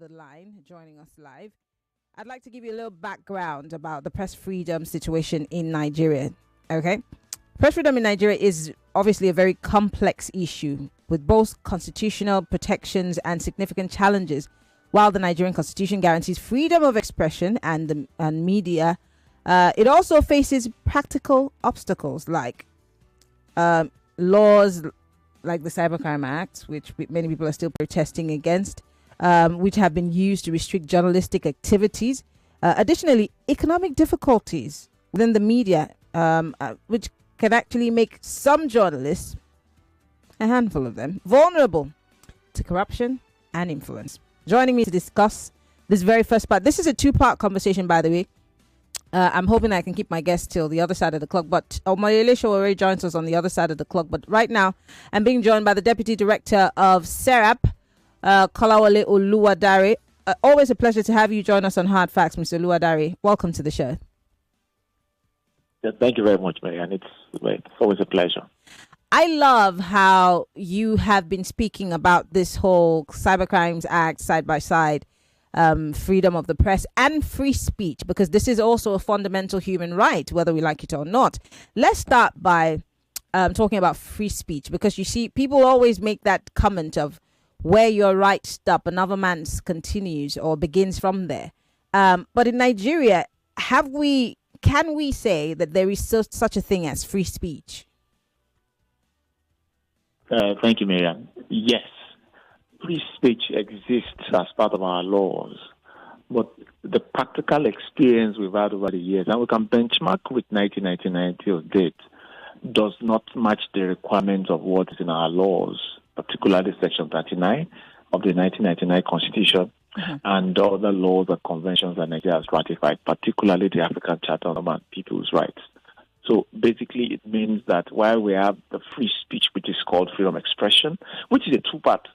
the line, joining us live. I'd like to give you a little background about the press freedom situation in Nigeria. Okay. Press freedom in Nigeria is obviously a very complex issue with both constitutional protections and significant challenges. While the Nigerian constitution guarantees freedom of expression and media, it also faces practical obstacles like laws like the Cybercrime Act, which many people are still protesting against, which have been used to restrict journalistic activities. Additionally, economic difficulties within the media, which can actually make some journalists, a handful of them, vulnerable to corruption and influence. Joining me to discuss this very first part. This is a two-part conversation, by the way. I'm hoping I can keep my guests till the other side of the clock, but Omoyele Sowore joins us on the other side of the clock. But right now, I'm being joined by the Deputy Director of SERAP, Kolawole Oluwadare. Always a pleasure to have you join us on Hard Facts, Mr. Oluwadare. Welcome to the show. Yeah, thank you very much, Maryann. It's always a pleasure. I love how you have been speaking about this whole Cybercrimes Act side by side, freedom of the press and free speech, because this is also a fundamental human right, whether we like it or not. Let's start by talking about free speech, because you see, people always make that comment of where your right stop, another man's continues or begins from there. But in Nigeria, can we say that there is such a thing as free speech? Thank you, Maryann. Yes, free speech exists as part of our laws, but the practical experience we've had over the years, and we can benchmark with 1999 till date, does not match the requirements of what is in our laws, particularly Section 39 of the 1999 Constitution, and other laws and conventions that Nigeria has ratified, particularly the African Charter on People's Rights. So basically, it means that while we have the free speech, which is called freedom of expression, which is a two-part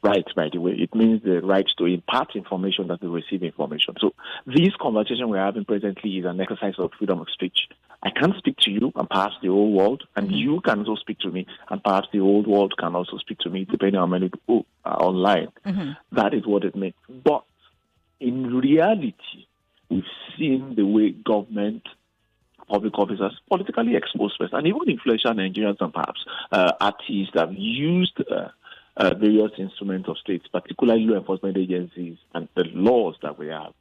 right, by the way, it means the right to impart information, that to receive information. So this conversation we're having presently is an exercise of freedom of speech. I can speak to you and perhaps the whole world, and you can also speak to me, and perhaps the whole world can also speak to me, depending on how many people are online. That is what it means. But in reality, we've seen the way government, public officers, politically exposed persons, and even influential Nigerians and perhaps artists have used various instruments of states, particularly law enforcement agencies and the laws that we have,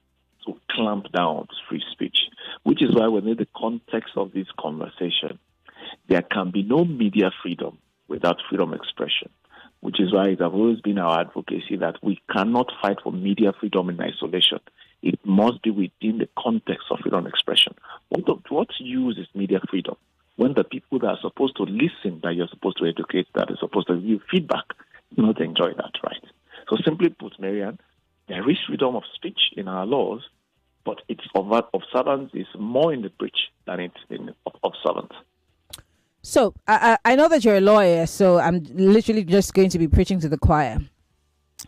to clamp down on free speech, which is why within the context of this conversation, there can be no media freedom without freedom of expression, which is why it has always been our advocacy that we cannot fight for media freedom in isolation. It must be within the context of freedom of expression. What use is media freedom when the people that are supposed to listen, that you're supposed to educate, that are supposed to give feedback, do not enjoy that right? So simply put, Maryann, there is freedom of speech in our laws, but its observance is more in the breach than it's in observance. So I know that you're a lawyer, so I'm literally just going to be preaching to the choir.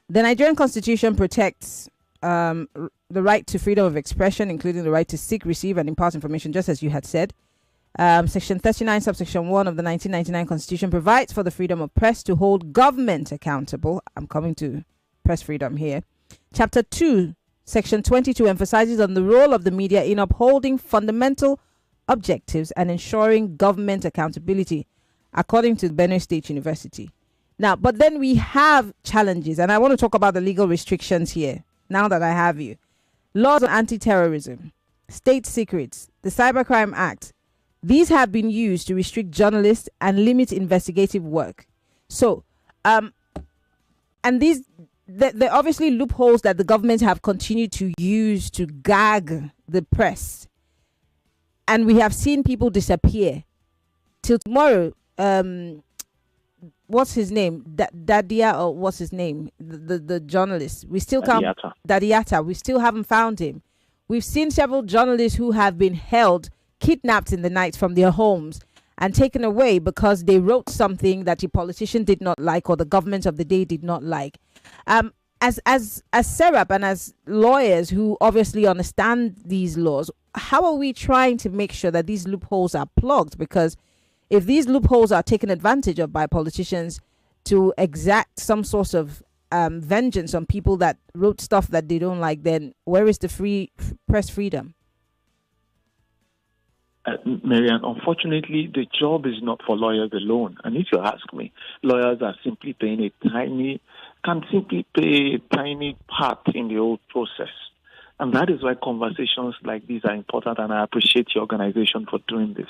The Nigerian Constitution protects the right to freedom of expression, including the right to seek, receive, and impart information, just as you had said. Section 39, subsection 1 of the 1999 Constitution provides for the freedom of press to hold government accountable. I'm coming to press freedom here. Chapter 2, section 22 emphasizes on the role of the media in upholding fundamental objectives and ensuring government accountability, according to Benue State University. Now, but then we have challenges, and I want to talk about the legal restrictions here, now that I have you. Laws on anti-terrorism, state secrets, the Cybercrime Act, these have been used to restrict journalists and limit investigative work. So, and these, they're obviously loopholes that the government have continued to use to gag the press. And we have seen people disappear. Till tomorrow, what's his name? Dadia, or what's his name? The journalist. We still can't. Dadiata. We still haven't found him. We've seen several journalists who have been held, kidnapped in the night from their homes and taken away because they wrote something that the politician did not like or the government of the day did not like. As SERAP and as lawyers who obviously understand these laws, how are we trying to make sure that these loopholes are plugged? Because if these loopholes are taken advantage of by politicians to exact some sort of vengeance on people that wrote stuff that they don't like, then where is the press freedom? Maryann, unfortunately, the job is not for lawyers alone. And if you ask me, lawyers are simply can simply play a tiny part in the whole process. And that is why conversations like these are important, and I appreciate your organization for doing this.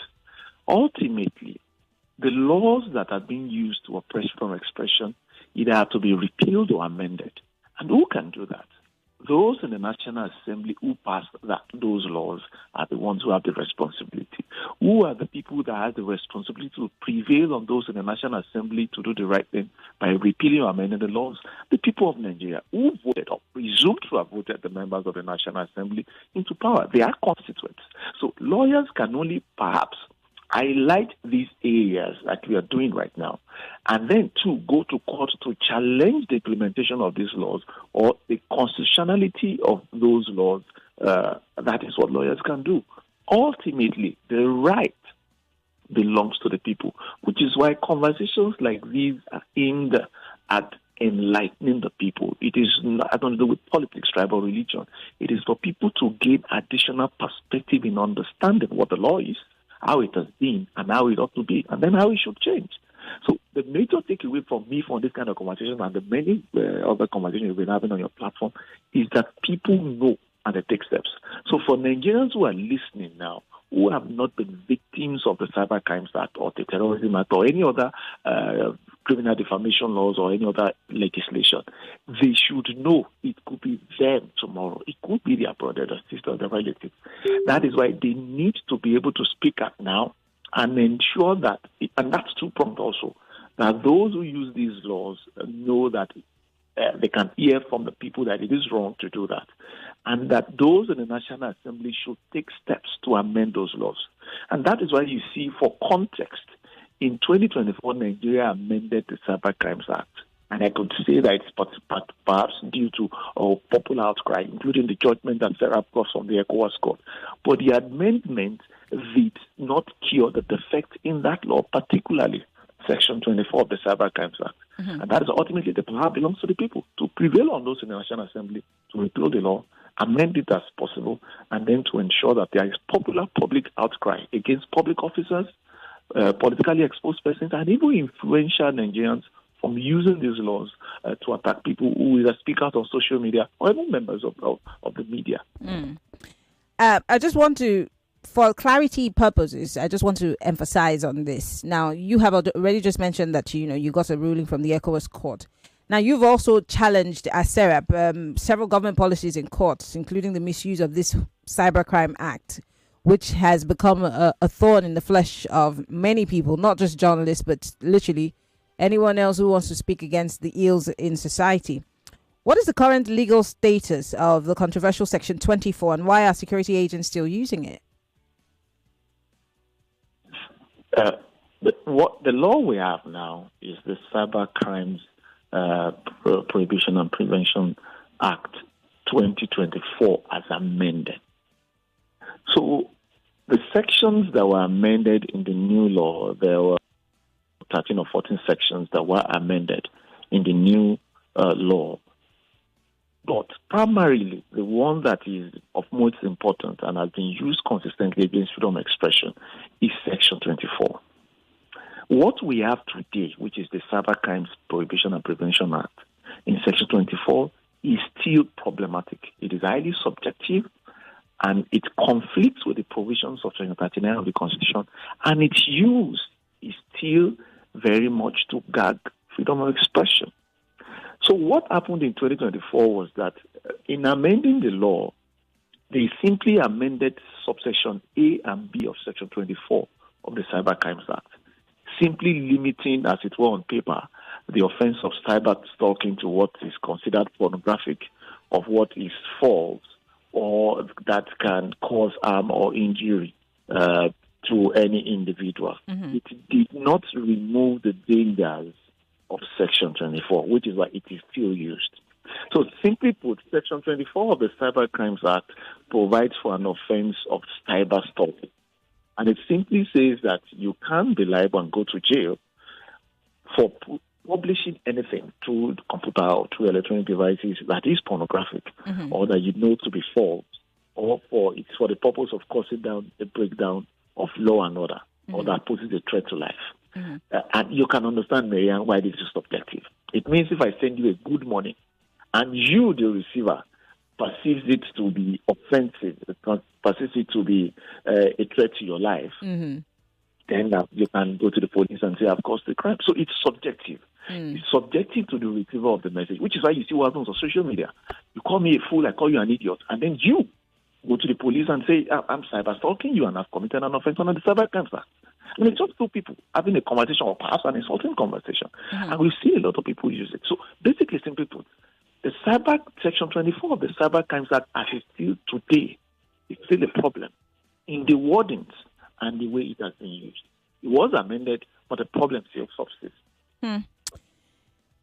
Ultimately, the laws that are being used to oppress freedom of expression either have to be repealed or amended. And who can do that? Those in the National Assembly who pass those laws are the ones who have the responsibility. Who are the people that have the responsibility to prevail on those in the National Assembly to do the right thing by repealing or amending the laws? The people of Nigeria who voted or presumed to have voted the members of the National Assembly into power. They are constituents. So lawyers can only perhaps highlight these areas that we are doing right now, and then go to court to challenge the implementation of these laws or the constitutionality of those laws. That is what lawyers can do. Ultimately, the right belongs to the people, which is why conversations like these are aimed at enlightening the people. It is not to do with politics, tribe, or religion. It is for people to gain additional perspective in understanding what the law is, how it has been, and how it ought to be, and then how it should change. So the major takeaway from me from this kind of conversation and the many other conversations you've been having on your platform is that people know and they take steps. So for Nigerians who are listening now, who have not been victims of the Cyber Crimes Act or the Terrorism Act or any other criminal defamation laws or any other legislation, they should know it could be them tomorrow. It could be their brother, their sister, their relative. That is why they need to be able to speak up now and ensure that, and that's two-pronged also, that those who use these laws know that they can hear from the people that it is wrong to do that, and that those in the National Assembly should take steps to amend those laws. And that is why you see, for context, in 2024, Nigeria amended the Cyber Crimes Act. And I could say that it's perhaps due to popular outcry, including the judgment that SERAP got from the ECOWAS court. But the amendment did not cure the defect in that law, particularly Section 24 of the Cyber Crimes Act. Mm-hmm. And that is ultimately the power belongs to the people to prevail on those in the National Assembly, to repeal the law, amend it as possible, and then to ensure that there is popular public outcry against public officers, politically exposed persons, and even influential Nigerians from using these laws to attack people who either speak out on social media or even members of the media. I just want to, for clarity purposes, I just want to emphasize on this. Now, you have already just mentioned that you got a ruling from the ECOWAS court. Now, you've also challenged as SERAP several government policies in courts, including the misuse of this Cybercrime Act, which has become a thorn in the flesh of many people, not just journalists, but literally anyone else who wants to speak against the ills in society. What is the current legal status of the controversial Section 24, and why are security agents still using it? The law we have now is the Cyber Crimes Prohibition and Prevention Act 2024 as amended. So the sections that were amended in the new law, there were 13 or 14 sections that were amended in the new law. But primarily, the one that is of most importance and has been used consistently against freedom of expression is Section 24. What we have today, which is the Cyber Crimes Prohibition and Prevention Act, in Section 24, is still problematic. It is highly subjective, and it conflicts with the provisions of Section 39 of the Constitution, and its use is still very much to gag freedom of expression. So what happened in 2024 was that in amending the law, they simply amended subsection A and B of Section 24 of the Cyber Crimes Act, simply limiting, as it were on paper, the offense of cyber stalking to what is considered pornographic, of what is false, or that can cause harm or injury to any individual. Mm-hmm. It did not remove the dangers of Section 24, which is why it is still used. So simply put, Section 24 of the Cyber Crimes Act provides for an offense of cyber stalking. And it simply says that you can be liable and go to jail for publishing anything through the computer or through electronic devices that is pornographic or that you know to be false, or it's for the purpose of causing down a breakdown of law and order, or that poses a threat to life. And you can understand, Maryann, why this is subjective. It means if I send you a good morning and you, the receiver, perceives it to be offensive, perceives it to be a threat to your life, then you can go to the police and say, I've caused the crime. So it's subjective. It's subjective to the receiver of the message, which is why you see what happens on social media. You call me a fool, I call you an idiot, and then you go to the police and say, I'm cyber stalking you and I've committed an offense under the Cyber Crimes Act. I mean, it's just two people having a conversation or perhaps an insulting conversation. And we see a lot of people use it. So basically, simply put, the Section 24 of the Cyber Crimes Act, as it's still today, is still a problem in the wordings and the way it has been used. It was amended, but the problem still subsists.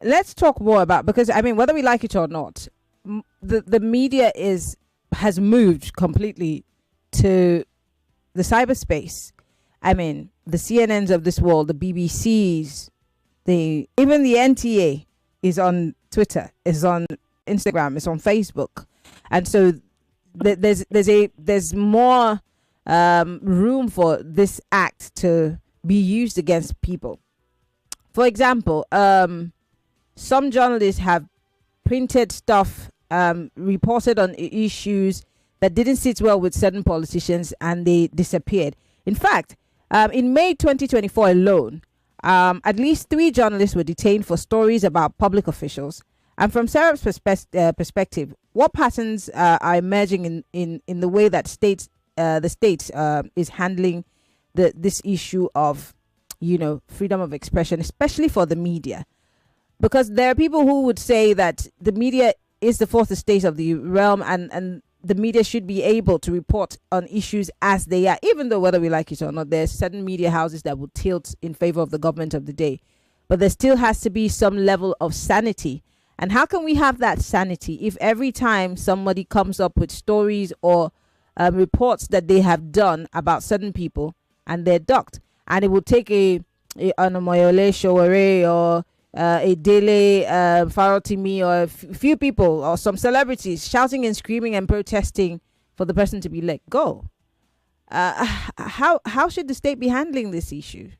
Let's talk more about, because, I mean, whether we like it or not, the media has moved completely to the cyberspace. I mean, the CNNs of this world, the BBCs, even the NTA is on Twitter, is on Instagram, is on Facebook, and so there's more room for this act to be used against people. For example, some journalists have printed stuff, reported on issues that didn't sit well with certain politicians, and they disappeared. In fact, in May 2024 alone, at least 3 journalists were detained for stories about public officials. And from SERAP's perspective, what patterns are emerging in the way that the state is handling this issue of, freedom of expression, especially for the media? Because there are people who would say that the media is the fourth estate of the realm, and the media should be able to report on issues as they are, even though whether we like it or not, there's certain media houses that will tilt in favor of the government of the day. But there still has to be some level of sanity. And how can we have that sanity if every time somebody comes up with stories or reports that they have done about certain people and they're ducked, and it will take an Omoyele, Sowore, or a Dele, Farotimi, or a few people or some celebrities shouting and screaming and protesting for the person to be let go? How should the state be handling this issue?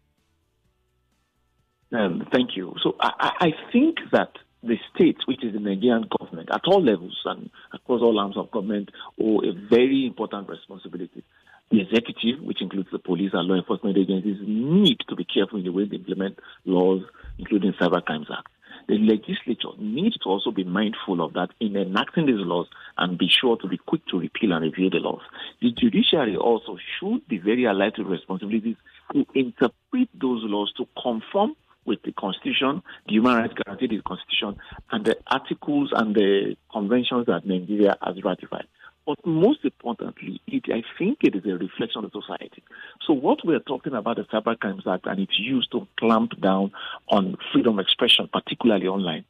Thank you. So I think that the state, which is the Nigerian government, at all levels and across all arms of government, owe a very important responsibility. The executive, which includes the police and law enforcement agencies, need to be careful in the way they implement laws, including Cyber Crimes Act. The legislature needs to also be mindful of that in enacting these laws and be sure to be quick to repeal and review the laws. The judiciary also should be very alive to responsibilities to interpret those laws to conform with the Constitution, the human rights guaranteed in the Constitution, and the articles and the conventions that Nigeria has ratified. But most importantly, I think it is a reflection of society. So what we're talking about the Cyber Crimes Act and its use to clamp down on freedom of expression, particularly online,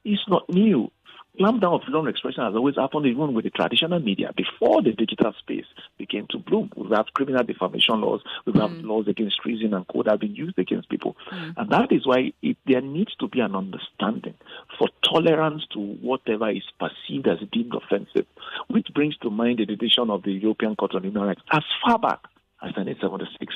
is not new. Clamp down on freedom of expression has always happened even with the traditional media. Before the digital space began to bloom, we have criminal defamation laws, we have laws against treason and code that have been used against people. And that is why there needs to be an understanding for tolerance to whatever is perceived as deemed offensive, which brings to mind the decision of the European Court on Human Rights as far back as 1976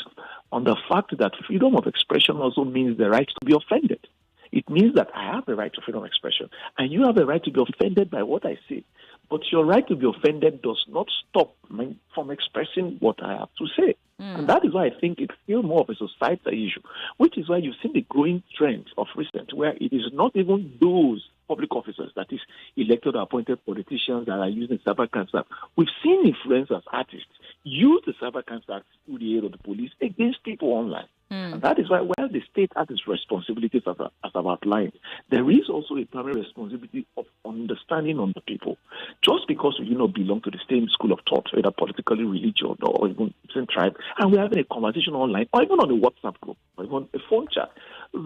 on the fact that freedom of expression also means the right to be offended. It means that I have the right to freedom of expression, and you have the right to be offended by what I say. But your right to be offended does not stop me from expressing what I have to say. And that is why I think it's still more of a societal issue, which is why you've seen the growing trend of recent, where it is not even those public officers, that is, elected or appointed politicians that are using Cyber Crimes Act. We've seen influencers, artists, use the Cyber Crimes Act through the aid of the police against people online. And that is why, while the state has its responsibilities as I've outlined, there is also a primary responsibility of understanding on the people. Just because we belong to the same school of thought, whether politically, religious, or even same tribe, and we're having a conversation online, or even on a WhatsApp group, or even a phone chat,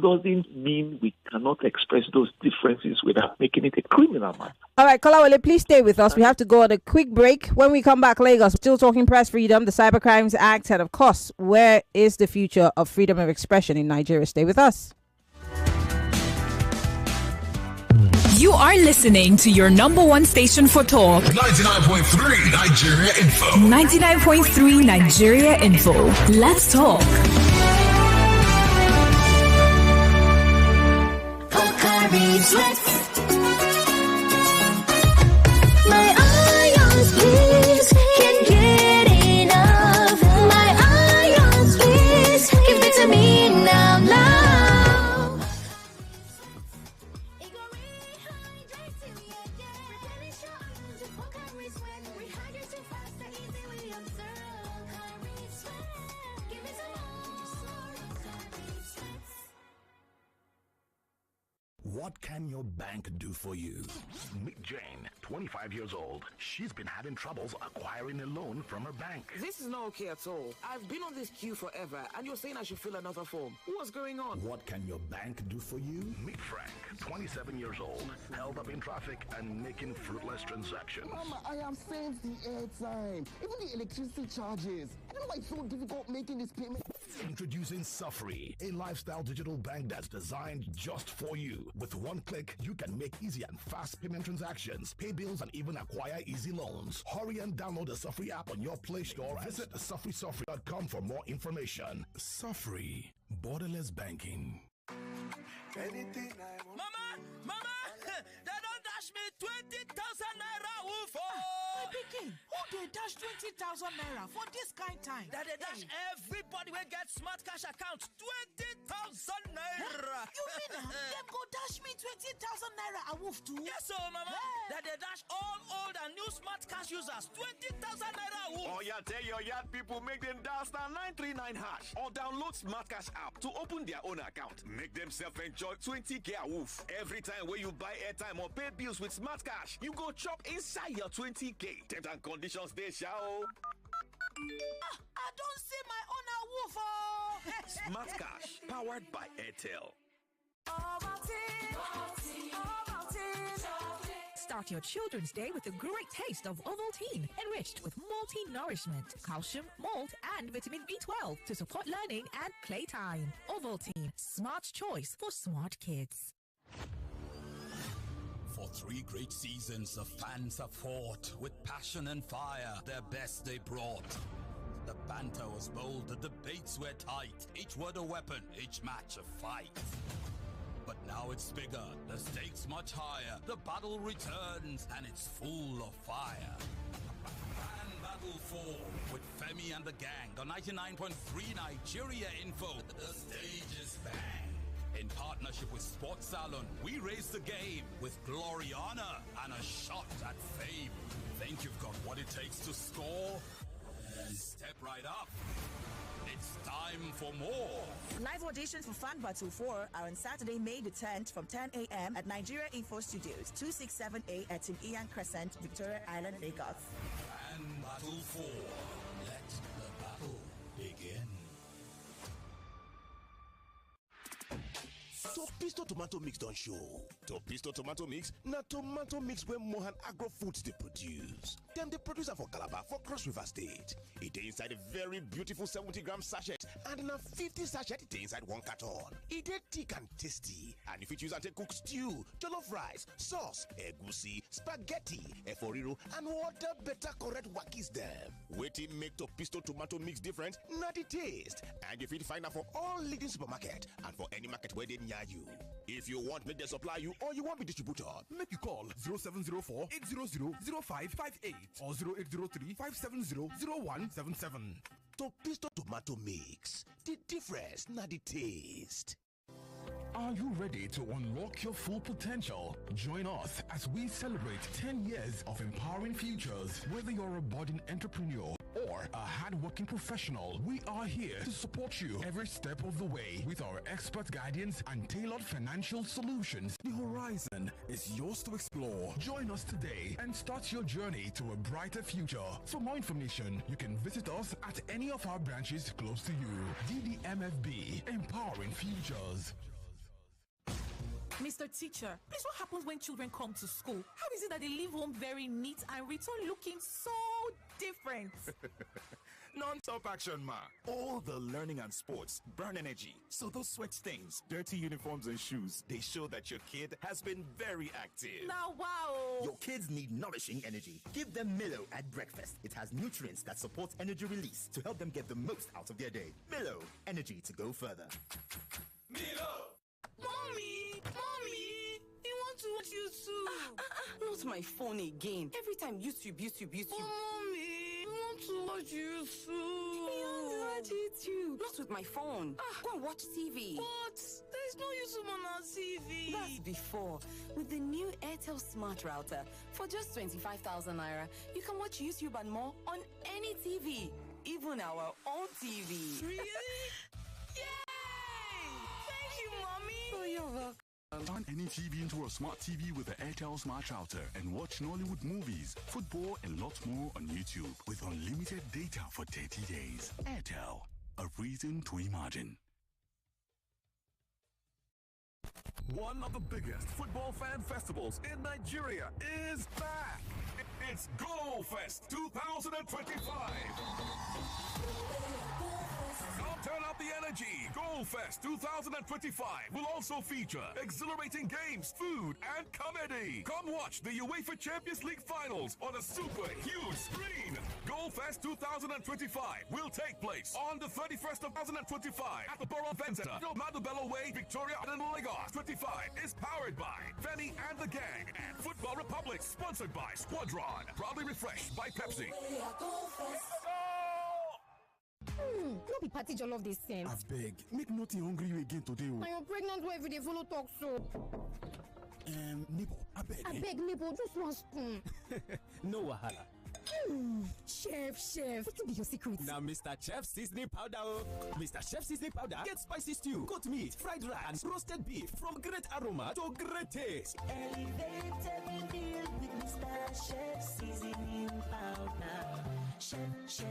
doesn't mean we cannot express those differences without making it a criminal matter. All right, Kolawole, please stay with us. We have to go on a quick break. When we come back, Lagos, still talking press freedom, the Cyber Crimes Act, and of course, where is the future of freedom of expression in Nigeria? Stay with us. You are listening to your number one station for talk. 99.3 Nigeria Info. 99.3 Nigeria Info. Let's talk. My ions, please, can't get enough. My ions, please, give it to me now, now. It go rehydrate till you replenish your ions with Pocari Sweat. Rehydrate you faster, easily observe. Pocari Sweat, give me some more. Pocari Sweat. What can your bank do for you? Meet Jane, 25 years old. She's been having troubles acquiring a loan from her bank. This is not okay at all. I've been on this queue forever, and you're saying I should fill another form. What's going on? What can your bank do for you? Meet Frank, 27 years old, held up in traffic and making fruitless transactions. Mama, I have saved the airtime, even the electricity charges. I don't know why it's so difficult making this payment. Introducing Sowore, a lifestyle digital bank that's designed just for you. With one click, you can make easy and fast payment transactions, pay bills, and even acquire easy loans. Hurry and download the Sowore app on your Play Store. Visit Sowore.com for more information. Sowore, borderless banking. Anything I want. Mama, they don't dash me 20,000 naira woof. My pikin, who dey dash 20,000 naira for this kind time? That they dash everybody will get smart cash account 20,000 naira. You mean them go dash me 20,000 naira a woof too? Yes, so mama. That they dash all old and new smart cash users 20,000 naira woof. Oh yeah, tell your yard people make them dial *939# or download Smart Cash app to open their own account. Make themselves enjoy 20k a woof. Every time when you buy airtime or pay bills with Smart Cash, you go chop inside your 20k. Terms and conditions they shall. I don't see my own a woof. Oh. Smart Cash, powered by Airtel. Start your children's day with a great taste of Ovaltine, enriched with multi-nourishment, calcium, malt, and vitamin B12 to support learning and playtime. Ovaltine, smart choice for smart kids. For 3 great seasons, the fans have fought with passion and fire. Their best they brought. The banter was bold, the debates were tight. Each word a weapon, each match a fight. But now it's bigger, the stakes much higher. The battle returns, and it's full of fire. Grand Battle 4 with Femi and the gang on 99.3 Nigeria Info. The stage is bang. In partnership with Sports Salon, we raise the game with glory, honor, and a shot at fame. Think you've got what it takes to score? Then step right up. It's time for more. Live auditions for Fan Battle 4 are on Saturday, May the 10th from 10 a.m. at Nigeria Info Studios, 267A at Tim Ian Crescent, Victoria Island, Lagos. Fan Battle 4. Let the battle begin. Topisto tomato mix don show. Topisto tomato mix na tomato mix wey Mohan Agro Foods dey produce. Dem dey produce am for Calabar for Cross River State. E dey inside a very beautiful 70-gram sachet and na 50 sachet dey inside 1 carton. E dey thick and tasty and you fit use am take cook stew, jollof rice, sauce, egusi, spaghetti, eforiro and other better correct wakis dem. Wetin make Topisto tomato mix different na the taste, and you fit find am for all leading supermarket and for any market wey dey near you. If you want make them supply you or you want be distributor, make you call 0704 800 0558 or 0803 570 0177. Topisto tomato mix. The difference, not the taste. Are you ready to unlock your full potential? Join us as we celebrate 10 years of empowering futures. Whether you're a budding entrepreneur or a hardworking professional, we are here to support you every step of the way with our expert guidance and tailored financial solutions. The horizon is yours to explore. Join us today and start your journey to a brighter future. For more information, you can visit us at any of our branches close to you. DDMFB, empowering futures. Mr. Teacher, please, what happens when children come to school? How is it that they leave home very neat and return looking so different? Non-stop action, ma. All the learning and sports burn energy. So those sweat stains, dirty uniforms and shoes, they show that your kid has been very active. Now, wow. Your kids need nourishing energy. Give them Milo at breakfast. It has nutrients that support energy release to help them get the most out of their day. Milo, energy to go further. Milo! Mommy! You want to watch YouTube? Not my phone again. Every time YouTube. Oh, Mommy! You want to watch YouTube? You want to watch YouTube? Not with my phone. Go and watch TV. What? There's no YouTube on our TV. That's before. With the new Airtel Smart Router, for just 25,000 naira, you can watch YouTube and more on any TV. Even our own TV. Really? Yay! Thank you, Mommy. Oh, you're welcome. Turn any TV into a smart TV with the Airtel Smart Router and watch Nollywood movies, football, and lots more on YouTube with unlimited data for 30 days. Airtel, a reason to imagine. One of the biggest football fan festivals in Nigeria is back. It's Goal Fest 2025. Come turn up the energy. Goal Fest 2025 will also feature exhilarating games, food, and comedy. Come watch the UEFA Champions League finals on a super huge screen. Goal Fest 2025 will take place on the 31st of 2025 at the Borough Event Center, Madubello Way, Victoria Island, Lagos. 25 is powered by Femi and the Gang and Football Republic, sponsored by Squadron. Proudly refreshed by Pepsi. No be party jollof this same. Abeg, make nothing hungry you again today. Na your pregnant wife dey follow talk so. Neighbor, abeg. Neighbor, just one spoon. No wahala. Chef, what be your secret? Now, Mr. Chef seasoning powder. Mr. Chef seasoning powder. Get spicy stew, goat meat, fried rice, and roasted beef from great aroma to great taste. Elevate every meal with Mr. Chef seasoning powder. Chef.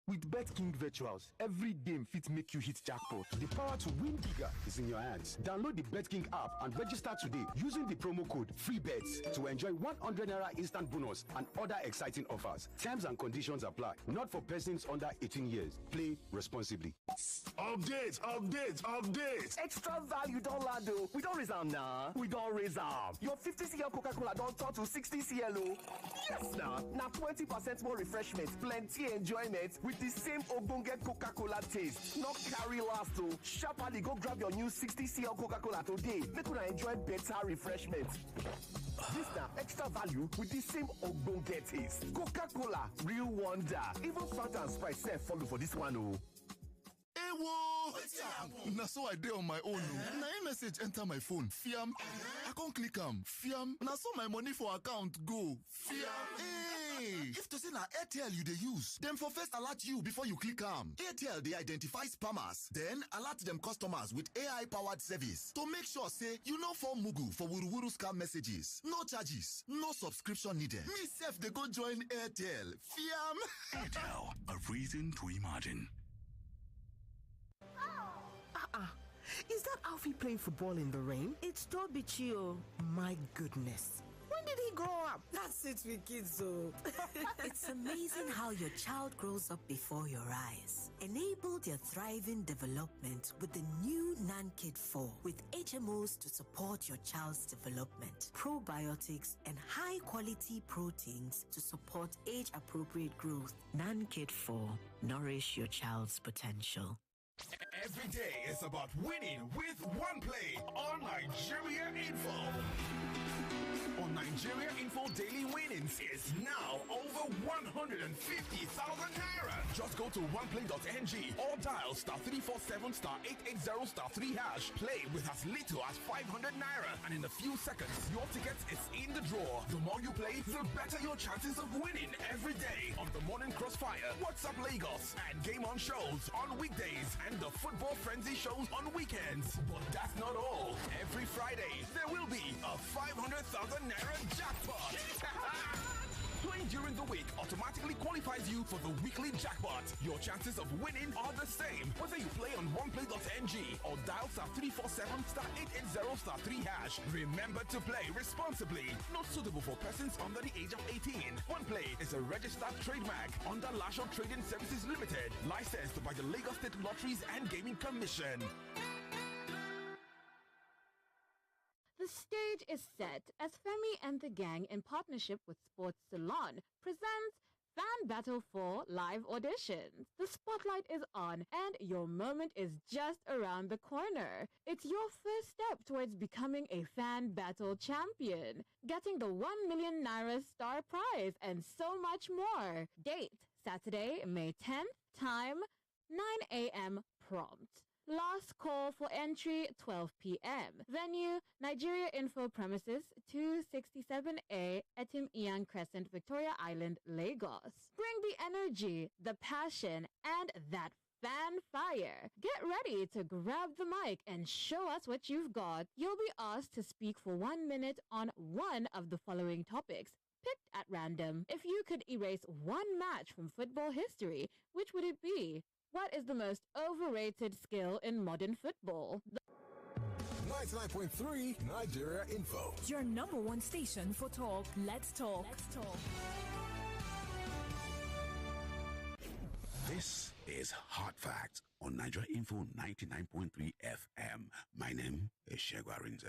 With BetKing Virtuals, every game fit make you hit jackpot. The power to win bigger is in your hands. Download the BetKing app and register today using the promo code FREEBETS to enjoy 100 naira instant bonus and other exciting offers. Terms and conditions apply. Not for persons under 18 years. Play responsibly. Update! Extra value don land o. We don raise am now. Your 50cl Coca-Cola don turn to 60cl o. Yes na. Na 20% more refreshment, plenty enjoyment with the same ogbonge Coca-Cola taste. No carry last o. Sharply go grab your new 60cl Coca-Cola today. Make una enjoy better refreshment. This na extra value with the same ogbonge taste. Coca-Cola, real wonder. Even Fanta and Sprite sef follow for this one o. Ewo! Na so I dey on my own. Na a message enter my phone. Fiam. I can't click am. Fiam. Na so my money for account go. Fiam. Hey! If to say na Airtel you dey use, dem for first alert you before you click am. Airtel dey identify spammers, then alert dem customers with AI-powered service to make sure say you no fall mugu for wuruwuru scam messages. No charges, no subscription needed. Me sef dey go join Airtel. Fiam. Airtel, a reason to imagine. Is that Alfie playing football in the rain? It's Toby Chio. My goodness. When did he grow up? That's it with kids, though. It's amazing how your child grows up before your eyes. Enable their thriving development with the new NanKid 4 with HMOs to support your child's development, probiotics, and high-quality proteins to support age-appropriate growth. NanKid 4. Nourish your child's potential. Every day is about winning with one play on Nigeria Info. On Nigeria Info, daily winnings is now over 150,000 naira. Just go to oneplay.ng or dial *347*880*3#. Play with as little as 500 naira, and in a few seconds, your ticket is in the draw. The more you play, the better your chances of winning every day on the Morning Crossfire, WhatsApp Lagos, and Game On shows on weekdays and the Football Frenzy shows on weekends. But that's not all. Every Friday, there will be a 500,000 naira jackpot. Playing during the week automatically qualifies you for the weekly jackpot. Your chances of winning are the same, whether you play on oneplay.ng or dial *347 *880 *3#. Remember to play responsibly. Not suitable for persons under the age of 18. OnePlay is a registered trademark under Lasho Trading Services Limited, licensed by the Lagos State Lotteries and Gaming Commission. The stage is set as Femi and the gang, in partnership with Sports Salon, presents Fan Battle 4 live auditions. The spotlight is on and your moment is just around the corner. It's your first step towards becoming a Fan Battle champion, getting the 1 million naira star prize and so much more. Date, Saturday, May 10th. Time, 9 a.m. prompt. Last call for entry, 12 p.m. Venue, Nigeria Info Premises, 267A, Etim Ian Crescent, Victoria Island, Lagos. Bring the energy, the passion, and that fan fire. Get ready to grab the mic and show us what you've got. You'll be asked to speak for 1 minute on one of the following topics, picked at random. If you could erase one match from football history, which would it be? What is the most overrated skill in modern football? 99.3 Nigeria Info. Your number one station for talk. Let's talk. This is Hard Facts on Nigeria Info 99.3 FM. My name is Shegwa Rinze.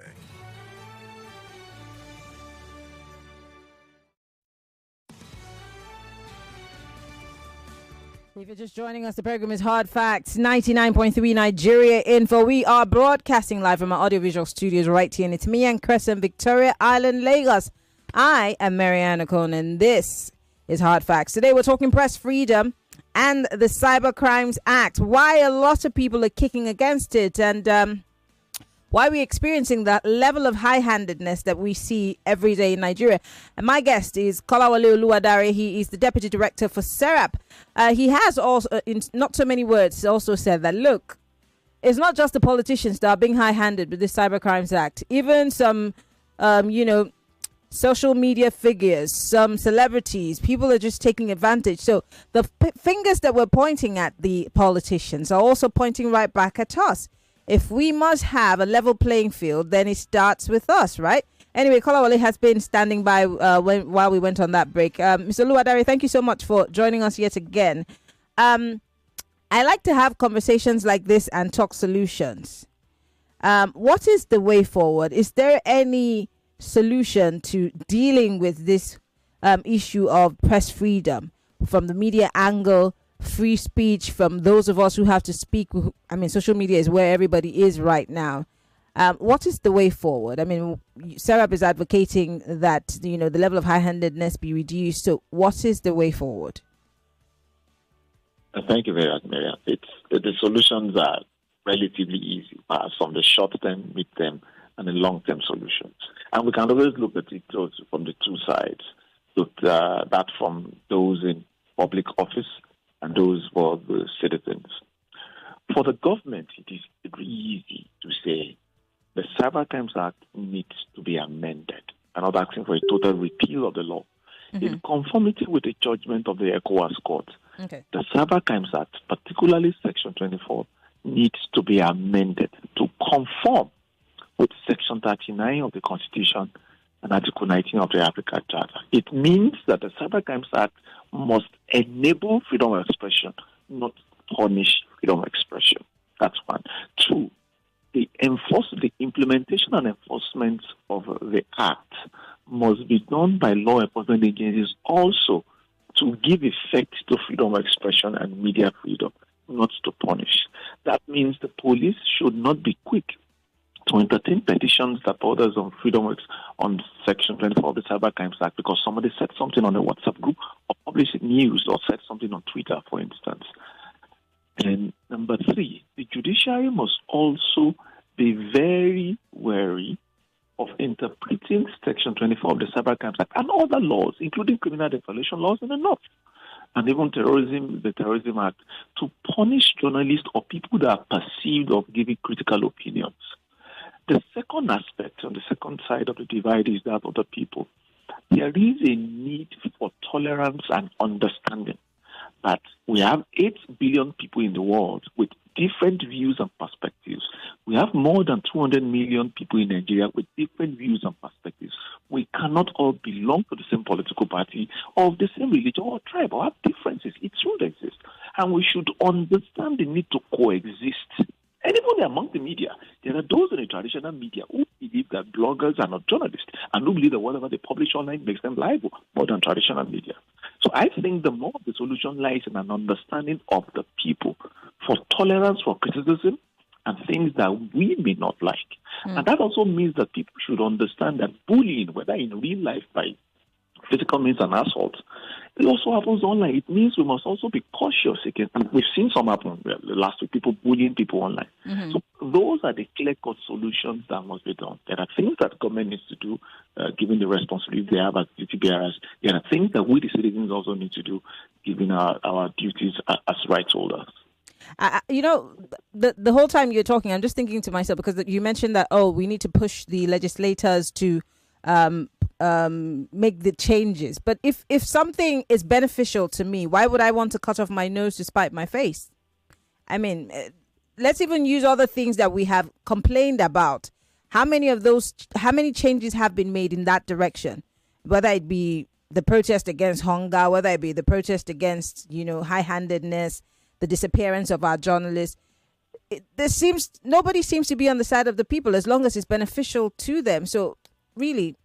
If you're just joining us, the program is Hard Facts, 99.3 Nigeria Info. We are broadcasting live from our audiovisual studios right here, and it's Maryann Crescent, Victoria Island, Lagos. I am Maryann Okon, and this is Hard Facts. Today we're talking press freedom and the Cyber Crimes Act, why a lot of people are kicking against it, and why we're experiencing that level of high-handedness that we see every day in Nigeria. And my guest is Kolawole Oluwadare. He is the Deputy Director for SERAP. He has also, in not so many words, also said that, look, it's not just the politicians that are being high-handed with this Cyber Crimes Act. Even some, social media figures, some celebrities, people are just taking advantage. So the fingers that we're pointing at the politicians are also pointing right back at us. If we must have a level playing field, then it starts with us, right? Anyway, Kolawole has been standing by while we went on that break. Mr. Oluwadare, thank you so much for joining us yet again. I like to have conversations like this and talk solutions. What is the way forward? Is there any solution to dealing with this issue of press freedom from the media angle? Free speech from those of us who have to speak. I mean, social media is where everybody is right now. What is the way forward? I mean, SERAP is advocating that, the level of high-handedness be reduced. So what is the way forward? Thank you very much, Maryann. The solutions are relatively easy, from the short-term, mid-term, and the long-term solutions. And we can always look at it from the two sides. Look that from those in public office and those for the citizens. For the government, it is very easy to say the Cyber Crimes Act needs to be amended. I'm not asking for a total repeal of the law. In conformity with the judgment of the ECOWAS Court, the Cyber Crimes Act, particularly Section 24, needs to be amended to conform with Section 39 of the Constitution and Article 19 of the Africa Charter. It means that the Cyber Crimes Act must enable freedom of expression, not punish freedom of expression. That's one. Two, the implementation and enforcement of the Act must be done by law enforcement agencies also to give effect to freedom of expression and media freedom, not to punish. That means the police should not be quick to entertain petitions that borders on freedom on Section 24 of the Cyber Crimes Act because somebody said something on a WhatsApp group or published news or said something on Twitter, for instance. And number three, the judiciary must also be very wary of interpreting Section 24 of the Cyber Crimes Act and other laws, including criminal defamation laws in the North, and even the Terrorism Act, to punish journalists or people that are perceived of giving critical opinions. The second aspect on the second side of the divide is that of the people. there is a need for tolerance and understanding that we have 8 billion people in the world with different views and perspectives. We have more than 200 million people in Nigeria with different views and perspectives. We cannot all belong to the same political party or of the same religion or tribe or have differences. It should exist. And we should understand the need to coexist. And even among the media, there are those in the traditional media who believe that bloggers are not journalists and who believe that whatever they publish online makes them liable more than traditional media. So I think the more the solution lies in an understanding of the people for tolerance for criticism and things that we may not like. And that also means that people should understand that bullying, whether in real life by physical means and assault, it also happens online. It means we must also be cautious again. And we've seen some happen last week, people bullying people online. So those are the clear-cut solutions that must be done. There are things that government needs to do, given the responsibility they have as duty bearers. There are things that we, the citizens, also need to do, given our duties as rights holders. The whole time you're talking, I'm just thinking to myself, because you mentioned that, we need to push the legislators to make the changes. But if something is beneficial to me, why would I want to cut off my nose to spite my face? I mean, let's even use other things that we have complained about. How many changes have been made in that direction? Whether it be the protest against hunger, whether it be the protest against, high-handedness, the disappearance of our journalists. Nobody seems to be on the side of the people as long as it's beneficial to them. So really,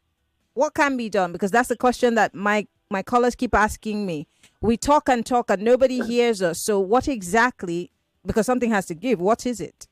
what can be done? Because that's the question that my callers keep asking me. We talk and nobody hears us. So what exactly, because something has to give, what is it?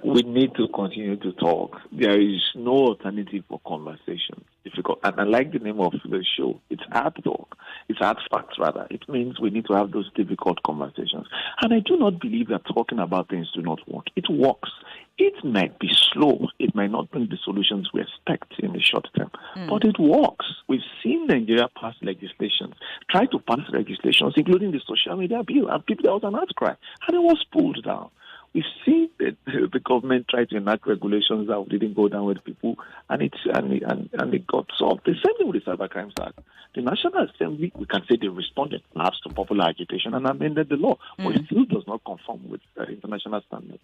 We need to continue to talk. There is no alternative for conversation. Difficult. And I like the name of the show. It's hard talk. It's hard facts, rather. It means we need to have those difficult conversations. And I do not believe that talking about things do not work. It works. It might be slow. It might not bring the solutions we expect in the short term. But it works. We've seen Nigeria pass legislations, try to pass legislations, including the social media bill, and people, there was an outcry, and it was pulled down. We've seen the government try to enact regulations that didn't go down with people, and it got solved. The same thing with the Cybercrimes Act. The National Assembly, we can say they responded perhaps to popular agitation and amended the law, but it still does not conform with international standards.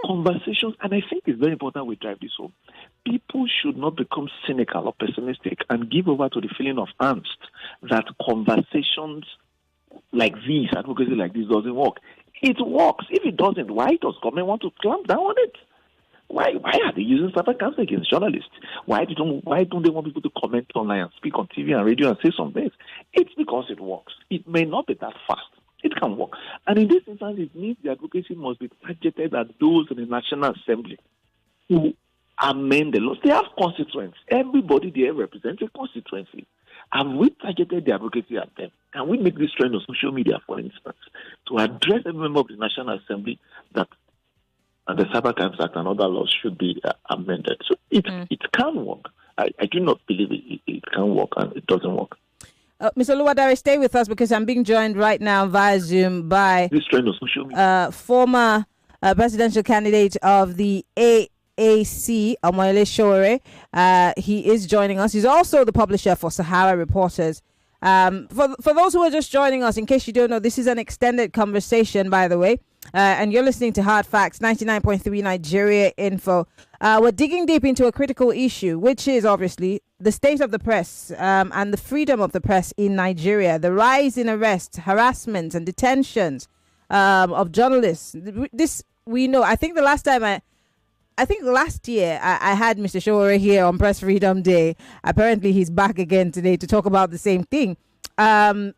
Conversations, and I think it's very important we drive this home. People should not become cynical or pessimistic and give over to the feeling of angst that conversations like these, advocacy like this, doesn't work. It works. If it doesn't, why does government want to clamp down on it? Why are they using cybercrimes against journalists? Why don't they want people to comment online and speak on TV and radio and say some things? It's because it works. It may not be that fast. It can work. And in this instance, it means the advocacy must be targeted at those in the National Assembly who amend the laws. They have constituents. Everybody there represents a constituency. Have we targeted the advocacy at them? Can we make this trend on social media, for instance, to address every member of the National Assembly that the Cybercrimes Act and other laws should be amended? So it can work. I do not believe it can work, and it doesn't work. Mr. Oluwadare, stay with us because I'm being joined right now via Zoom by this trend on social media. Former presidential candidate of the AC, Omoyele Sowore. He is joining us. He's also the publisher for Sahara Reporters. For those who are just joining us, in case you don't know, this is an extended conversation, by the way, and you're listening to Hard Facts, 99.3 Nigeria Info. We're digging deep into a critical issue, which is obviously the state of the press and the freedom of the press in Nigeria, the rise in arrests, harassment and detentions of journalists. This we know. I think last year I had Mr. Sowore here on Press Freedom Day. Apparently he's back again today to talk about the same thing. From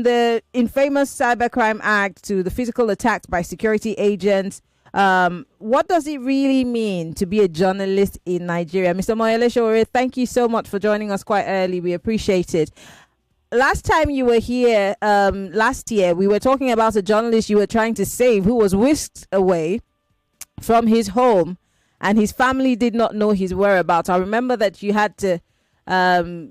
the infamous Cybercrime Act to the physical attacks by security agents. What does it really mean to be a journalist in Nigeria? Mr. Omoyele Sowore, thank you so much for joining us quite early. We appreciate it. Last time you were here, last year, we were talking about a journalist you were trying to save who was whisked away from his home. And his family did not know his whereabouts. I remember that you had to,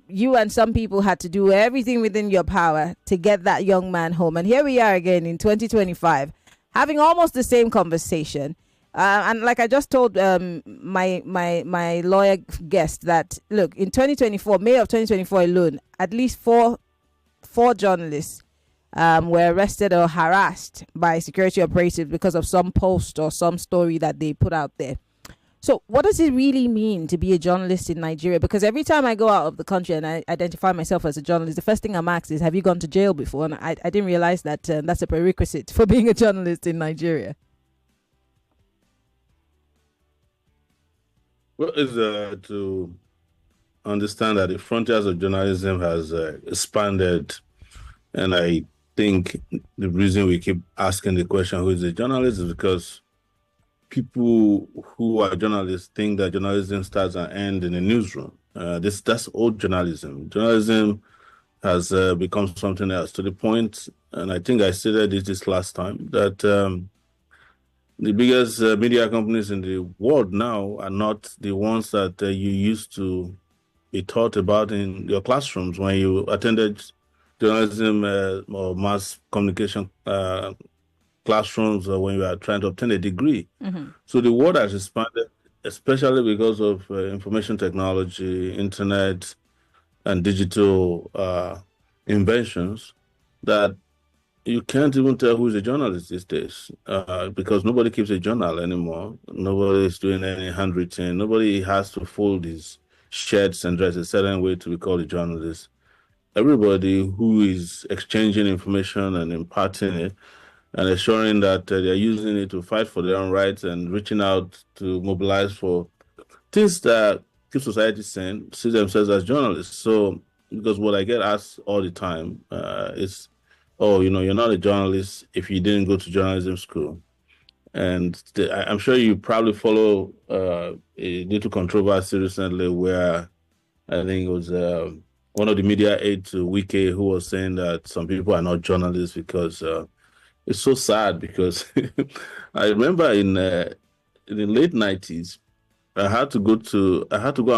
you and some people had to do everything within your power to get that young man home. And here we are again in 2025, having almost the same conversation. And like I just told my lawyer guest that, look, in 2024, May of 2024 alone, at least four journalists were arrested or harassed by security operatives because of some post or some story that they put out there. So what does it really mean to be a journalist in Nigeria? Because every time I go out of the country and I identify myself as a journalist, the first thing I'm asked is, have you gone to jail before? And I didn't realize that that's a prerequisite for being a journalist in Nigeria. Well, it's to understand that the frontiers of journalism has expanded. And I think the reason we keep asking the question, who is a journalist, is because people who are journalists think that journalism starts and ends in a newsroom. That's old journalism. Journalism has become something else, to the point, and I think I stated this last time, that the biggest media companies in the world now are not the ones that you used to be taught about in your classrooms when you attended journalism or mass communication classrooms, or when you are trying to obtain a degree. Mm-hmm. So the world has expanded, especially because of information technology, internet, and digital inventions, that you can't even tell who's a journalist these days, because nobody keeps a journal anymore. Nobody is doing any handwritten. Nobody has to fold his shirts and dress a certain way to be called a journalist. Everybody who is exchanging information and imparting it and assuring that they're using it to fight for their own rights and reaching out to mobilize for things that keep society sane, see themselves as journalists. So, because what I get asked all the time is, oh, you're not a journalist if you didn't go to journalism school. And I'm sure you probably follow a little controversy recently where I think it was one of the media aides to Wike who was saying that some people are not journalists because it's so sad, because I remember in the late 90s, I had to go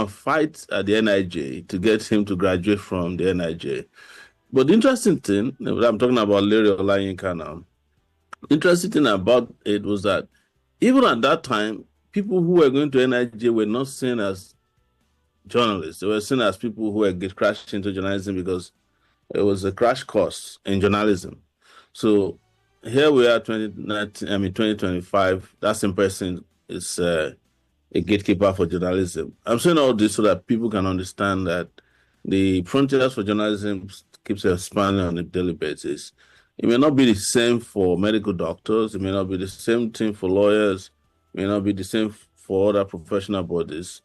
and fight at the NIJ to get him to graduate from the NIJ. But the interesting thing, I'm talking about Larry Olayinka now, interesting thing about it was that even at that time, people who were going to NIJ were not seen as journalists. They were seen as people who had crashed into journalism because it was a crash course in journalism. So here we are, 2025. That same person is a gatekeeper for journalism. I'm saying all this so that people can understand that the frontiers for journalism keeps expanding on a daily basis. It may not be the same for medical doctors. It may not be the same thing for lawyers. It may not be the same for other professional bodies.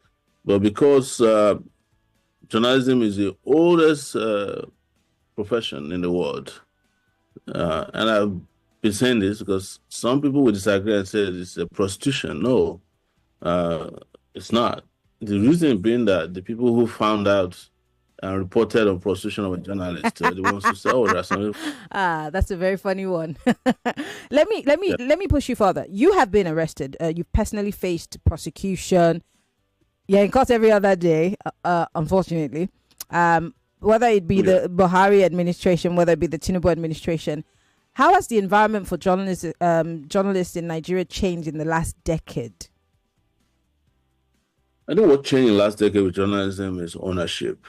But because journalism is the oldest profession in the world, and I've been saying this because some people will disagree and say it's a prostitution. No, it's not. The reason being that the people who found out and reported on prostitution of a journalist, the ones who say, "Oh, there's some." That's a very funny one. Let me push you further. You have been arrested. You've personally faced prosecution. Yeah, in court every other day. Unfortunately, whether it be the Buhari administration, whether it be the Tinubu administration, how has the environment for journalists in Nigeria changed in the last decade? I think what changed in the last decade with journalism is ownership.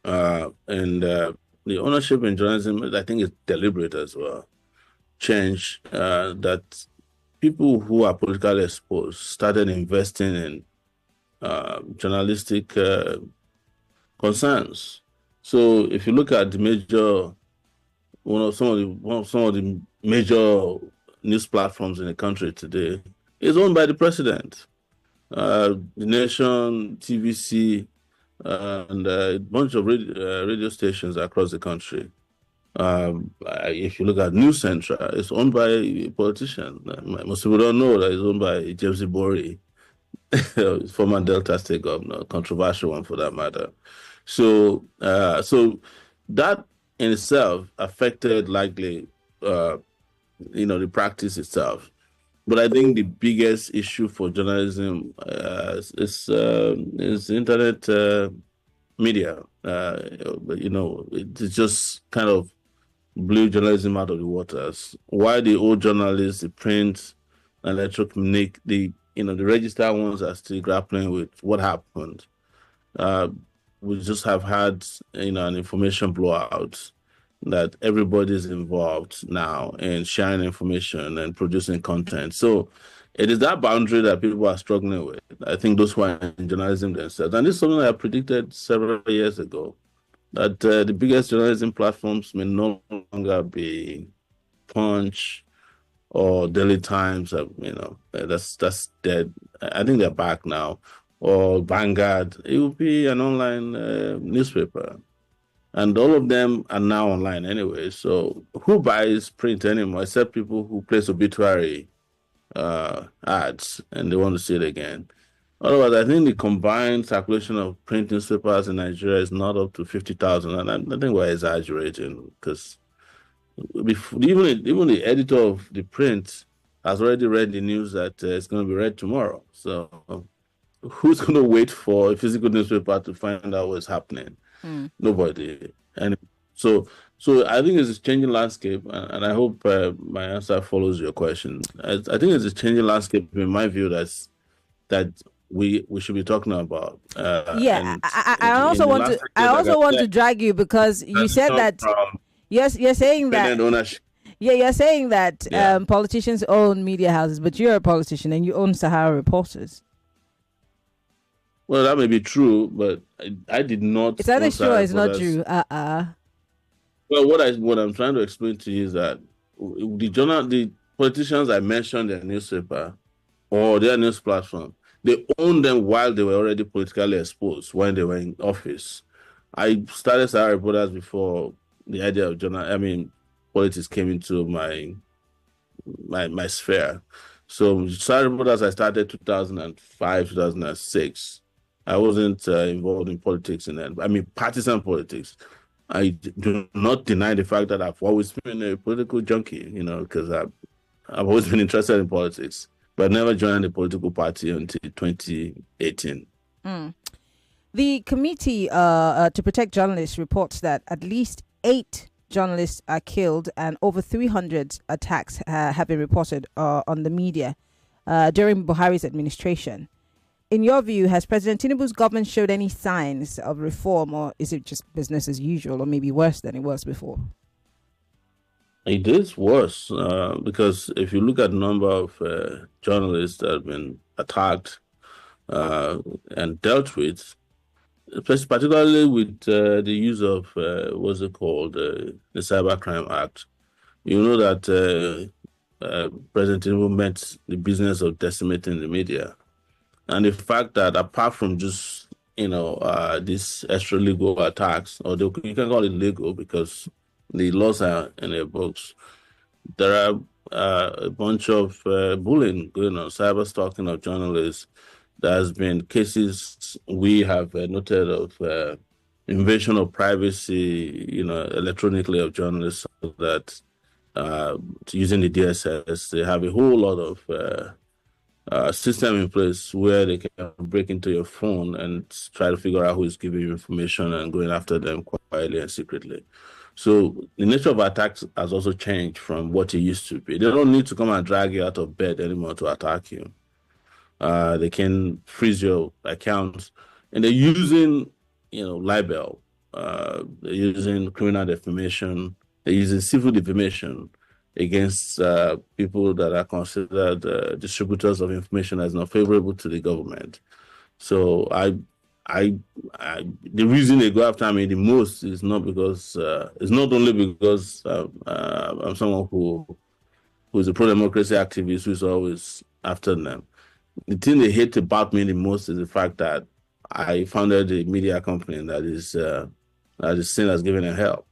And the ownership in journalism, I think, is deliberate as well. Change that people who are politically exposed started investing in journalistic concerns. So if you look at the major, some of the major news platforms in the country today is owned by the president. The Nation, TVC, and a bunch of radio stations across the country. If you look at News Central, it's owned by a politician. Most people don't know that it's owned by James Ibori, former Delta State governor, controversial one for that matter. So that in itself affected likely, the practice itself. But I think the biggest issue for journalism is internet media. It just kind of blew journalism out of the waters. Why the old journalists, the print electronic. The registered ones are still grappling with what happened. We just have had an information blowout that everybody's involved now in sharing information and producing content. So it is that boundary that people are struggling with. I think those who are in journalism themselves. And this is something I predicted several years ago, that the biggest journalism platforms may no longer be Punch or Daily Times. That's dead. I think they're back now. Or Vanguard. It will be an online newspaper. And all of them are now online anyway. So who buys print anymore except people who place obituary ads and they want to see it again? Otherwise, I think the combined circulation of print newspapers in Nigeria is not up to 50,000. And I think we're exaggerating, because even the editor of the print has already read the news that it's going to be read tomorrow. So who's going to wait for a physical newspaper to find out what's happening? Nobody. And so I think it's a changing landscape, and I hope my answer follows your question. I think it's a changing landscape in my view that we should be talking about. I also want to drag you, because you said that you're saying that ownership. You're saying that politicians own media houses, but you're a politician and you own Sahara Reporters. Well, that may be true, but I did not. It's either true or it's not true. Well, what I'm trying to explain to you is that the politicians I mentioned, their newspaper or their news platform, they owned them while they were already politically exposed when they were in office. I started Sahara Reporters before the idea of politics came into my sphere. So Sahara Reporters I started 2005, 2006. I wasn't involved in politics in that. Partisan politics. I do not deny the fact that I've always been a political junkie, because I've always been interested in politics, but never joined a political party until 2018. The Committee to Protect Journalists reports that at least 8 journalists are killed and over 300 attacks have been reported on the media during Buhari's administration. In your view, has President Tinubu's government showed any signs of reform, or is it just business as usual, or maybe worse than it was before? It is worse, because if you look at the number of journalists that have been attacked and dealt with, particularly with the use of the Cybercrime Act, you know that President Tinubu meant the business of decimating the media. And the fact that apart from just, these extra legal attacks, or you can call it legal because the laws are in their books, there are a bunch of bullying going on, cyber stalking of journalists. There's been cases we have noted of invasion of privacy, electronically of journalists, so that using the DSS, they have a whole lot of system in place where they can break into your phone and try to figure out who is giving you information and going after them quietly and secretly. So the nature of attacks has also changed from what it used to be. They don't need to come and drag you out of bed anymore to attack you. They can freeze your accounts, and they're using, libel. They're using criminal defamation. They're using civil defamation against people that are considered distributors of information as not favorable to the government. So the reason they go after me the most is not because it's not only because I'm someone who is a pro-democracy activist who is always after them. The thing they hate about me the most is the fact that I founded a media company that is seen as giving them help.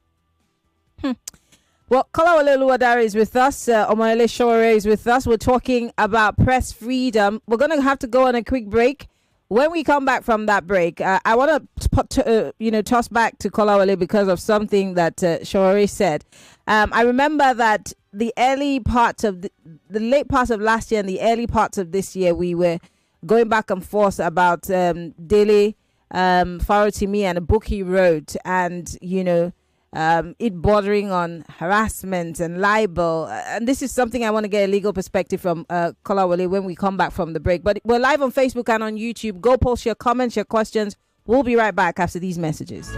Well, Kolawole Oluwadare is with us. Omoyele Sowore is with us. We're talking about press freedom. We're going to have to go on a quick break. When we come back from that break, I want to toss back to Kolawole because of something that Sowore said. I remember that the early parts of the late parts of last year and the early parts of this year, we were going back and forth about Dele Farotimi and a book he wrote, and it bordering on harassment and libel. And this is something I want to get a legal perspective from Kolawole when we come back from the break. But we're live on Facebook and on YouTube. Go post your comments, your questions. We'll be right back after these messages.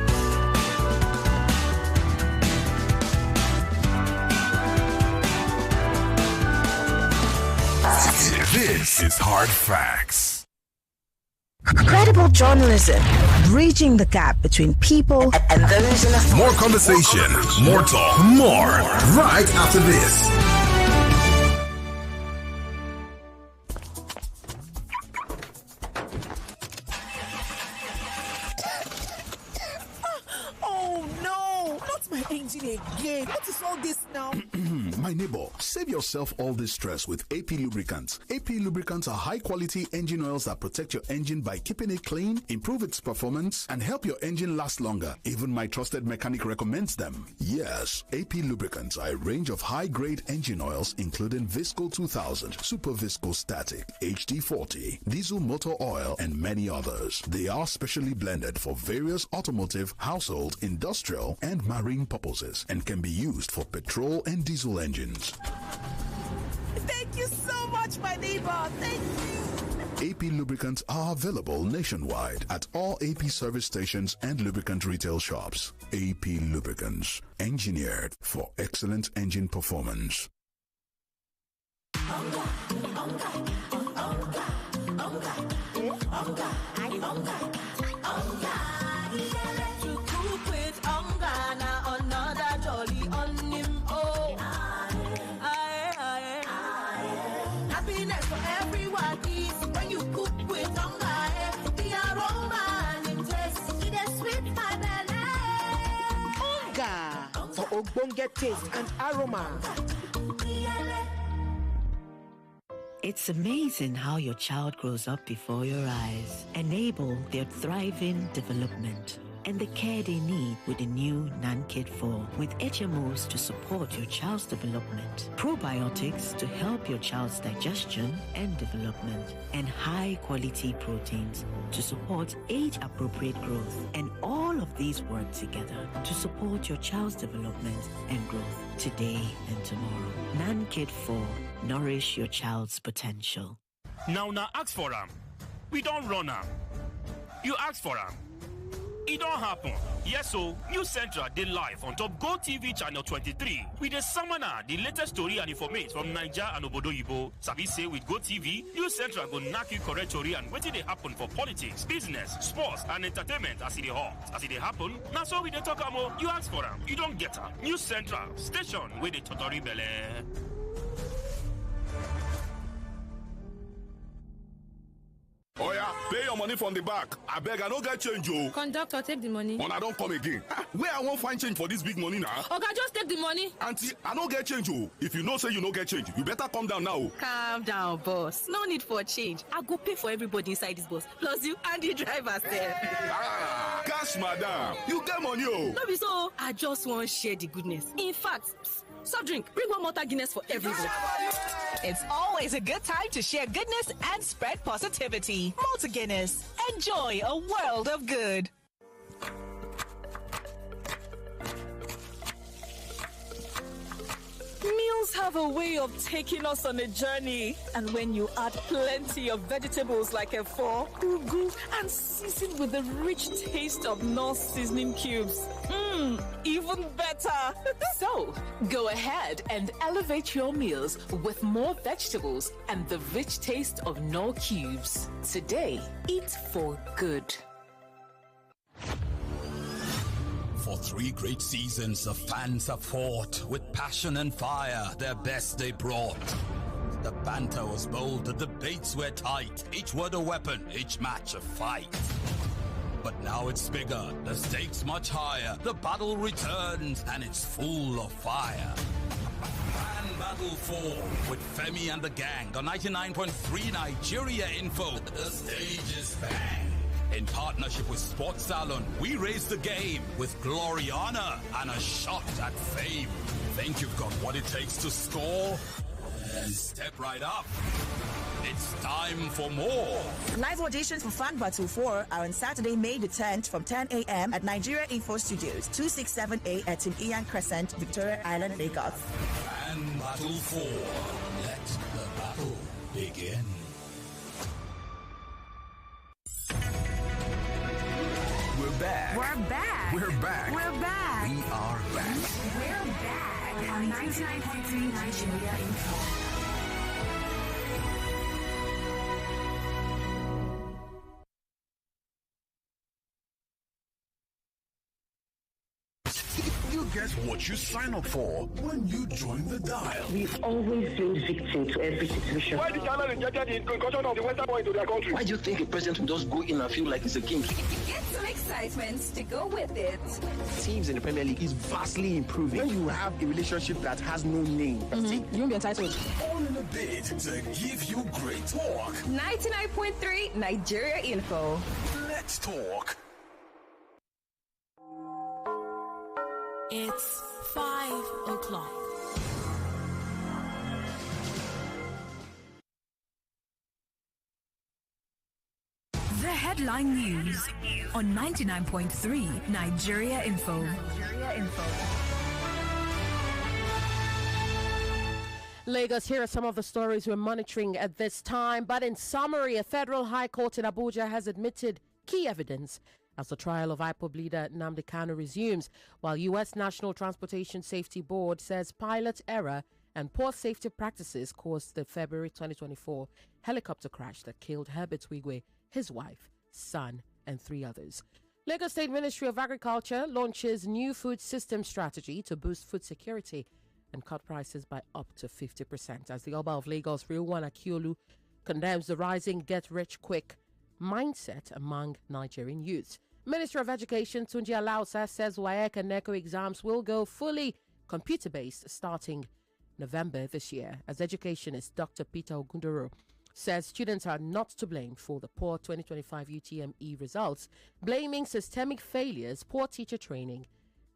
This is Hard Facts. Credible journalism, bridging the gap between people and those in authority. More conversation, more talk, more right after this. Oh no, not my engine again. What is all this now? My neighbor, save yourself all this stress with AP lubricants. AP lubricants are high-quality engine oils that protect your engine by keeping it clean, improve its performance, and help your engine last longer. Even my trusted mechanic recommends them. Yes, AP lubricants are a range of high-grade engine oils, including Visco 2000, Super Visco Static, HD40, Diesel Motor Oil, and many others. They are specially blended for various automotive, household, industrial, and marine purposes, and can be used for petrol and diesel engines. Thank you so much, my neighbor. Thank you. AP lubricants are available nationwide at all AP service stations and lubricant retail shops. AP lubricants, engineered for excellent engine performance. For ogbonge taste and aroma. It's amazing how your child grows up before your eyes. Enable their thriving development and the care they need with the new NanKid 4 with HMOs to support your child's development, probiotics to help your child's digestion and development, and high-quality proteins to support age-appropriate growth. And all of these work together to support your child's development and growth today and tomorrow. NanKid 4, nourish your child's potential. Now ask for them. We don't run them. You ask for them. It don't happen. Yes, so News Central did live on top Go TV channel 23 with the summoner, the latest story and information from Niger and Obodo Yibo. Sabi say with Go TV, News Central go knock you correct story and what did they happen for politics, business, sports, and entertainment as it hot. As it happen, now so we dey talk about you ask for them. You don't get them. News Central, station where they totori belle. Oh yeah, pay your money from the back. I beg, I don't get change, yo. Conductor, take the money. I don't come again. Where I won't find change for this big money now? Okay, just take the money. Auntie, I don't get change, yo. If you know say you don't get change, you better come down now. Calm down, boss. No need for change. I go pay for everybody inside this bus. Plus you and the driver there. Cash, madam. You get money, yo. No be so. I just want to share the goodness. In fact, soft drink. Bring one Malta Guinness for everybody. It's always a good time to share goodness and spread positivity. Malta Guinness. Enjoy a world of good. Meals have a way of taking us on a journey. And when you add plenty of vegetables like efo, ugu, and season with the rich taste of North seasoning cubes, even better. So, go ahead and elevate your meals with more vegetables and the rich taste of Knorr cubes. Today, eat for good. For 3 great seasons, the fans have fought with passion and fire, their best they brought. The banter was bold, the debates were tight, each word a weapon, each match a fight. But now it's bigger, the stakes much higher, the battle returns and it's full of fire. Fan Battle 4 with Femi and the gang, the 99.3 Nigeria info, the stage is bang. In partnership with Sports Salon, we raise the game with glory, honor, and a shot at fame. Think you've got what it takes to score? Then step right up. It's time for more. Live auditions for Fan Battle 4 are on Saturday, May the 10th from 10 a.m. at Nigeria Info Studios, 267A at Tim Ian Crescent, Victoria Island, Lagos. Fan Battle 4. Let the battle begin. We're back. We're back. We're back. We're back. We are back. We're back on 99.3 Nigeria Info. You get what you sign up for when you join the dial. We've always been victim to every situation. Why did Ghana rejected the incursion of the Western boy into their country? Why do you think a president will just go in and feel like he's a king? Get some excitement to go with it. Teams in the Premier League is vastly improving. When you have a relationship that has no name, you won't be entitled. All in a bid to give you great talk. 99.3 Nigeria Info. Let's talk. It's 5 o'clock. The headline news on 99.3 Nigeria Info. Lagos, here are some of the stories we're monitoring at this time. But in summary, a federal high court in Abuja has admitted key evidence as the trial of IPOB leader Nnamdi Kanu resumes, while U.S. National Transportation Safety Board says pilot error and poor safety practices caused the February 2024 helicopter crash that killed Herbert Wigwe, his wife, son, and 3 others. Lagos State Ministry of Agriculture launches new food system strategy to boost food security and cut prices by up to 50%, as the Oba of Lagos, Rilwan Akiolu, condemns the rising get-rich-quick mindset among Nigerian youths. Minister of Education Tunji Alausa says WAEC and NECO exams will go fully computer-based starting November this year, as educationist Dr. Peter Ogundoro says students are not to blame for the poor 2025 UTME results, blaming systemic failures, poor teacher training,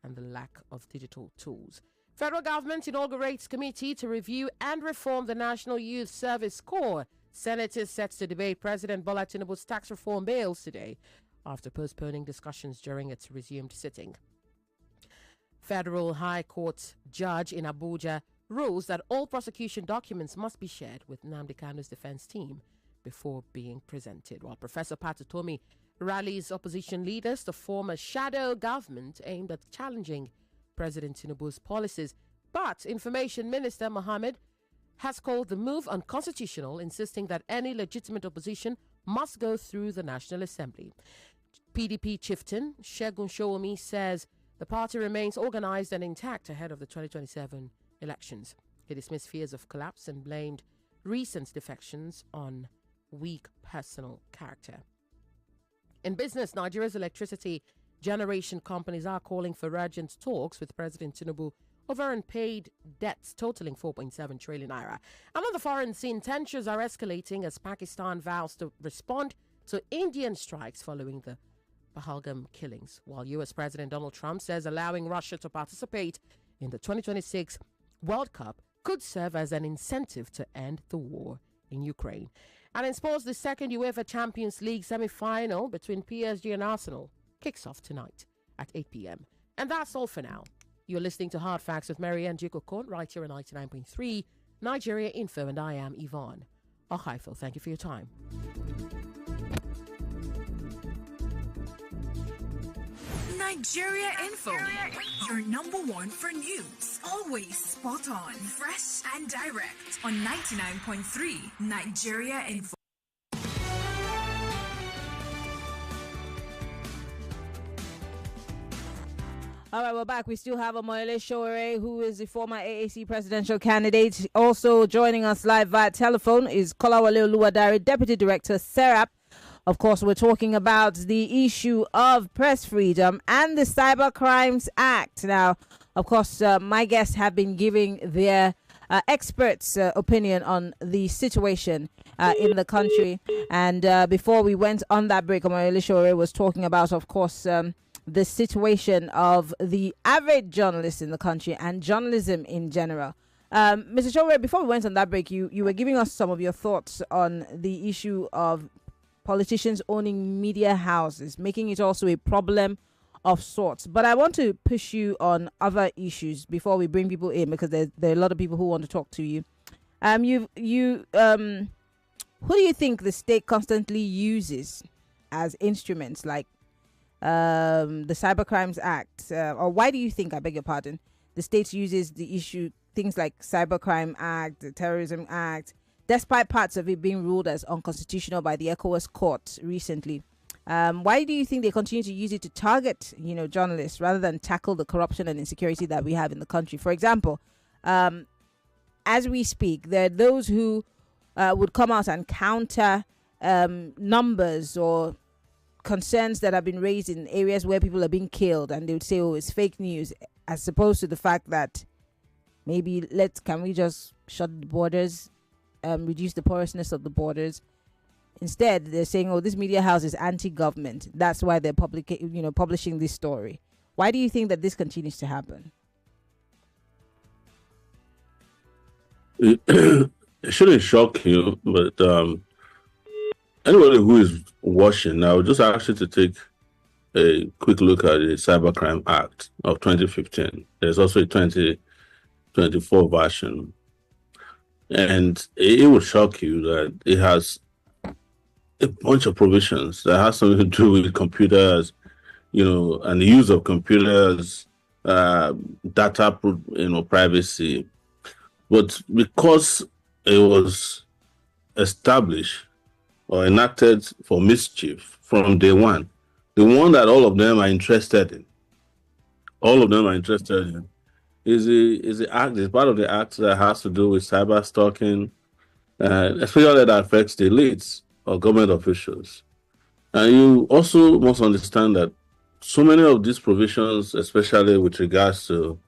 and the lack of digital tools. Federal government inaugurates committee to review and reform the National Youth Service Corps. Senate is set to debate President Bola Tinubu's tax reform bills today after postponing discussions during its resumed sitting. Federal High Court judge in Abuja rules that all prosecution documents must be shared with Nnamdi Kanu's defense team before being presented, while Professor Patutomi rallies opposition leaders to form a shadow government aimed at challenging President Tinubu's policies. But Information Minister Mohammed has called the move unconstitutional, insisting that any legitimate opposition must go through the National Assembly. PDP chieftain Segun Showomi says the party remains organized and intact ahead of the 2027 elections. He dismissed fears of collapse and blamed recent defections on weak personal character. In business, Nigeria's electricity generation companies are calling for urgent talks with President Tinubu over unpaid debts totaling 4.7 trillion naira. And on the foreign scene, tensions are escalating as Pakistan vows to respond to Indian strikes following the Pahalgam killings, while U.S. President Donald Trump says allowing Russia to participate in the 2026 World Cup could serve as an incentive to end the war in Ukraine. And in sports, the second UEFA Champions League semi-final between PSG and Arsenal kicks off tonight at 8 p.m. And that's all for now. You're listening to Hard Facts with Maryann Okon right here on 99.3 Nigeria Info, and I am Yvonne Ohaifo. Thank you for your time. Nigeria Info, your number one for news. Always spot on, fresh and direct on 99.3 Nigeria Info. All right, we're back. We still have Omoyele Sowore, who is the former AAC presidential candidate. Also joining us live via telephone is Kolawole Oluwadare, Deputy Director, SERAP. Of course, we're talking about the issue of press freedom and the Cyber Crimes Act. Now, of course, my guests have been giving their experts' opinion on the situation in the country. And before we went on that break, Omoyele Sowore was talking about, of course, the situation of the average journalist in the country and journalism in general. Mr. Sowore, before we went on that break, you were giving us some of your thoughts on the issue of politicians owning media houses, making it also a problem of sorts. But I want to push you on other issues before we bring people in, because there are a lot of people who want to talk to you. Who do you think the state constantly uses as instruments, like the Cybercrimes Act, or why do you think, I beg your pardon, the state uses the issue, things like Cybercrime Act, the Terrorism Act, despite parts of it being ruled as unconstitutional by the ECOWAS court recently? Why do you think they continue to use it to target, journalists rather than tackle the corruption and insecurity that we have in the country? For example, as we speak, there are those who would come out and counter numbers or concerns that have been raised in areas where people are being killed, and they would say, oh, it's fake news, as opposed to the fact that maybe can we just shut the borders, reduce the porousness of the borders? Instead, they're saying, oh, this media house is anti-government. That's why they're publishing this story. Why do you think that this continues to happen? It shouldn't shock you, but anybody who is watching, I would just ask you to take a quick look at the Cybercrime Act of 2015. There's also a 2024 version. And it will shock you that it has a bunch of provisions that has something to do with computers, and the use of computers, data, privacy. But because it was established or enacted for mischief from day one, the one that all of them are interested in, is the act, is part of the act that has to do with cyber stalking, especially that affects the elites or government officials. And you also must understand that so many of these provisions, especially with regards to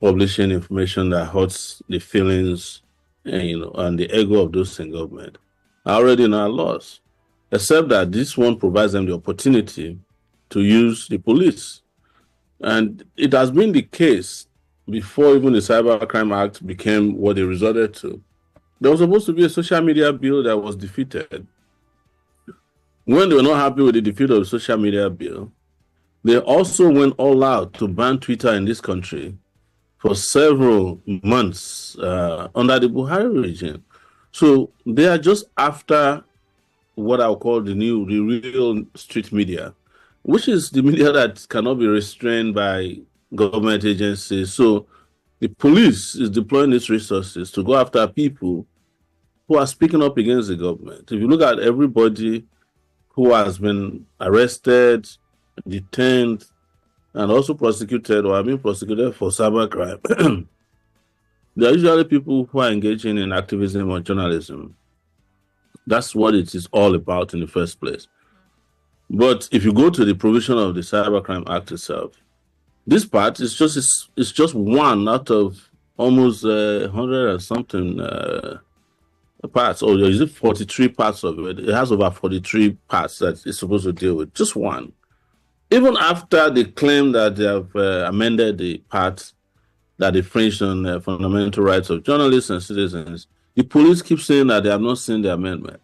publishing information that hurts the feelings and the ego of those in government, are already in our laws, except that this one provides them the opportunity to use the police. And it has been the case before even the Cybercrime Act became what they resorted to. There was supposed to be a social media bill that was defeated. When they were not happy with the defeat of the social media bill, they also went all out to ban Twitter in this country for several months under the Buhari regime. So they are just after what I'll call the real street media, which is the media that cannot be restrained by government agencies. So the police is deploying its resources to go after people who are speaking up against the government. If you look at everybody who has been arrested, detained, and also prosecuted or have been prosecuted for cybercrime, they are usually people who are engaging in activism or journalism. That's what it is all about in the first place. But if you go to the provision of the Cybercrime Act itself, this part is just one out of almost 100 or something parts, or is it 43 parts of it? It has over 43 parts that it's supposed to deal with. Just one. Even after they claim that they have amended the parts that infringe on fundamental rights of journalists and citizens, the police keep saying that they have not seen the amendment.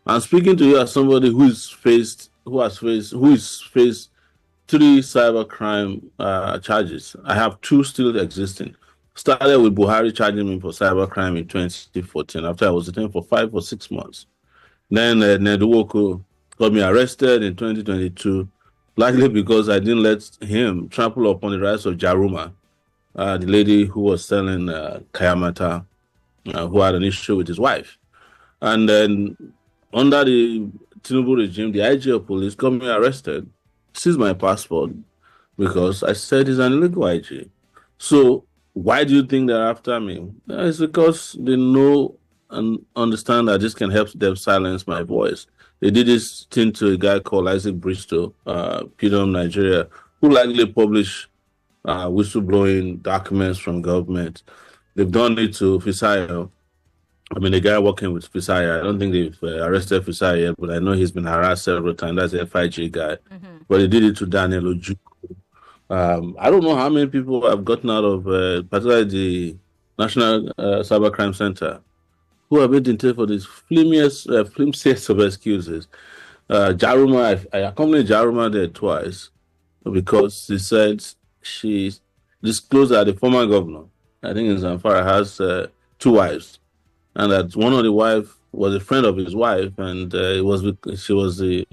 I'm speaking to you as somebody who has faced 3 cybercrime charges. I have 2 still existing. Started with Buhari charging me for cybercrime in 2014 after I was detained for 5 or 6 months. Then Neduwoko got me arrested in 2022, likely because I didn't let him trample upon the rights of Jaruma, the lady who was selling Kayamata, who had an issue with his wife. And then under the Tinubu regime, the IG of police got me arrested, seized my passport because I said he's an illegal IG. So why do you think they're after me? It's because they know and understand that this can help them silence my voice. They did this thing to a guy called Isaac Bristow, PDOM Nigeria, who likely published whistleblowing documents from government. They've done it to Fisayo. I mean, the guy working with Fisayo, I don't think they've arrested Fisayo yet, but I know he's been harassed several times. That's the FIG guy. Mm-hmm. But they did it to Daniel Ojukwu. I don't know how many people have gotten out of, particularly the National Cybercrime Center, who have been detained for these flimsiest of excuses. Jaruma, I accompanied Jaruma there twice because she said she disclosed that the former governor, I think in Zamfara, has 2 wives, and that one of the wives was a friend of his wife, and she was the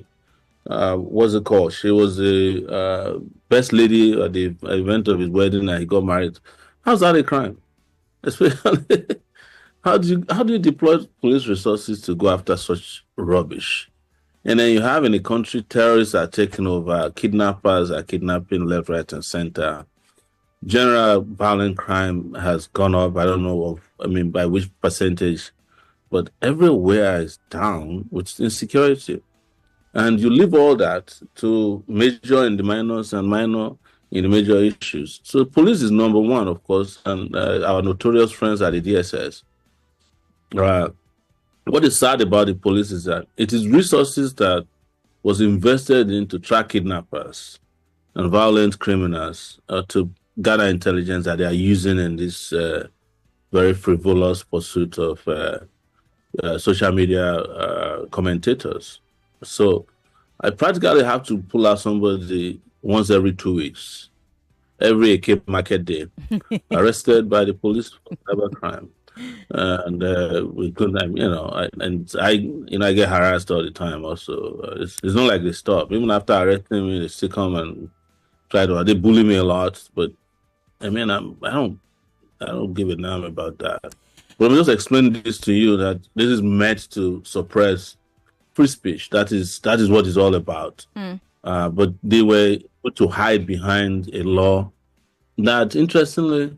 what's it called? She was the best lady at the event of his wedding, and he got married. How's that a crime? Especially, how do you deploy police resources to go after such rubbish? And then you have in the country terrorists are taking over, kidnappers are kidnapping left, right, and center. General violent crime has gone up. I don't know by which percentage, but everywhere is down with insecurity. And you leave all that to major in the minors and minor in the major issues. So police is number one, of course, and our notorious friends at the DSS. What is sad about the police is that it is resources that was invested into track kidnappers and violent criminals to gather intelligence that they are using in this very frivolous pursuit of social media commentators. So I practically have to pull out somebody once every 2 weeks, every Cape Market day, arrested by the police for cybercrime. And we couldn't, I get harassed all the time. Also, it's not like they stop. Even after arresting me, they still come and try to. They bully me a lot, but I mean, I don't give a damn about that. But I'm just explaining this to you that this is meant to suppress free speech. That is what it's all about. But they were able to hide behind a law that, interestingly,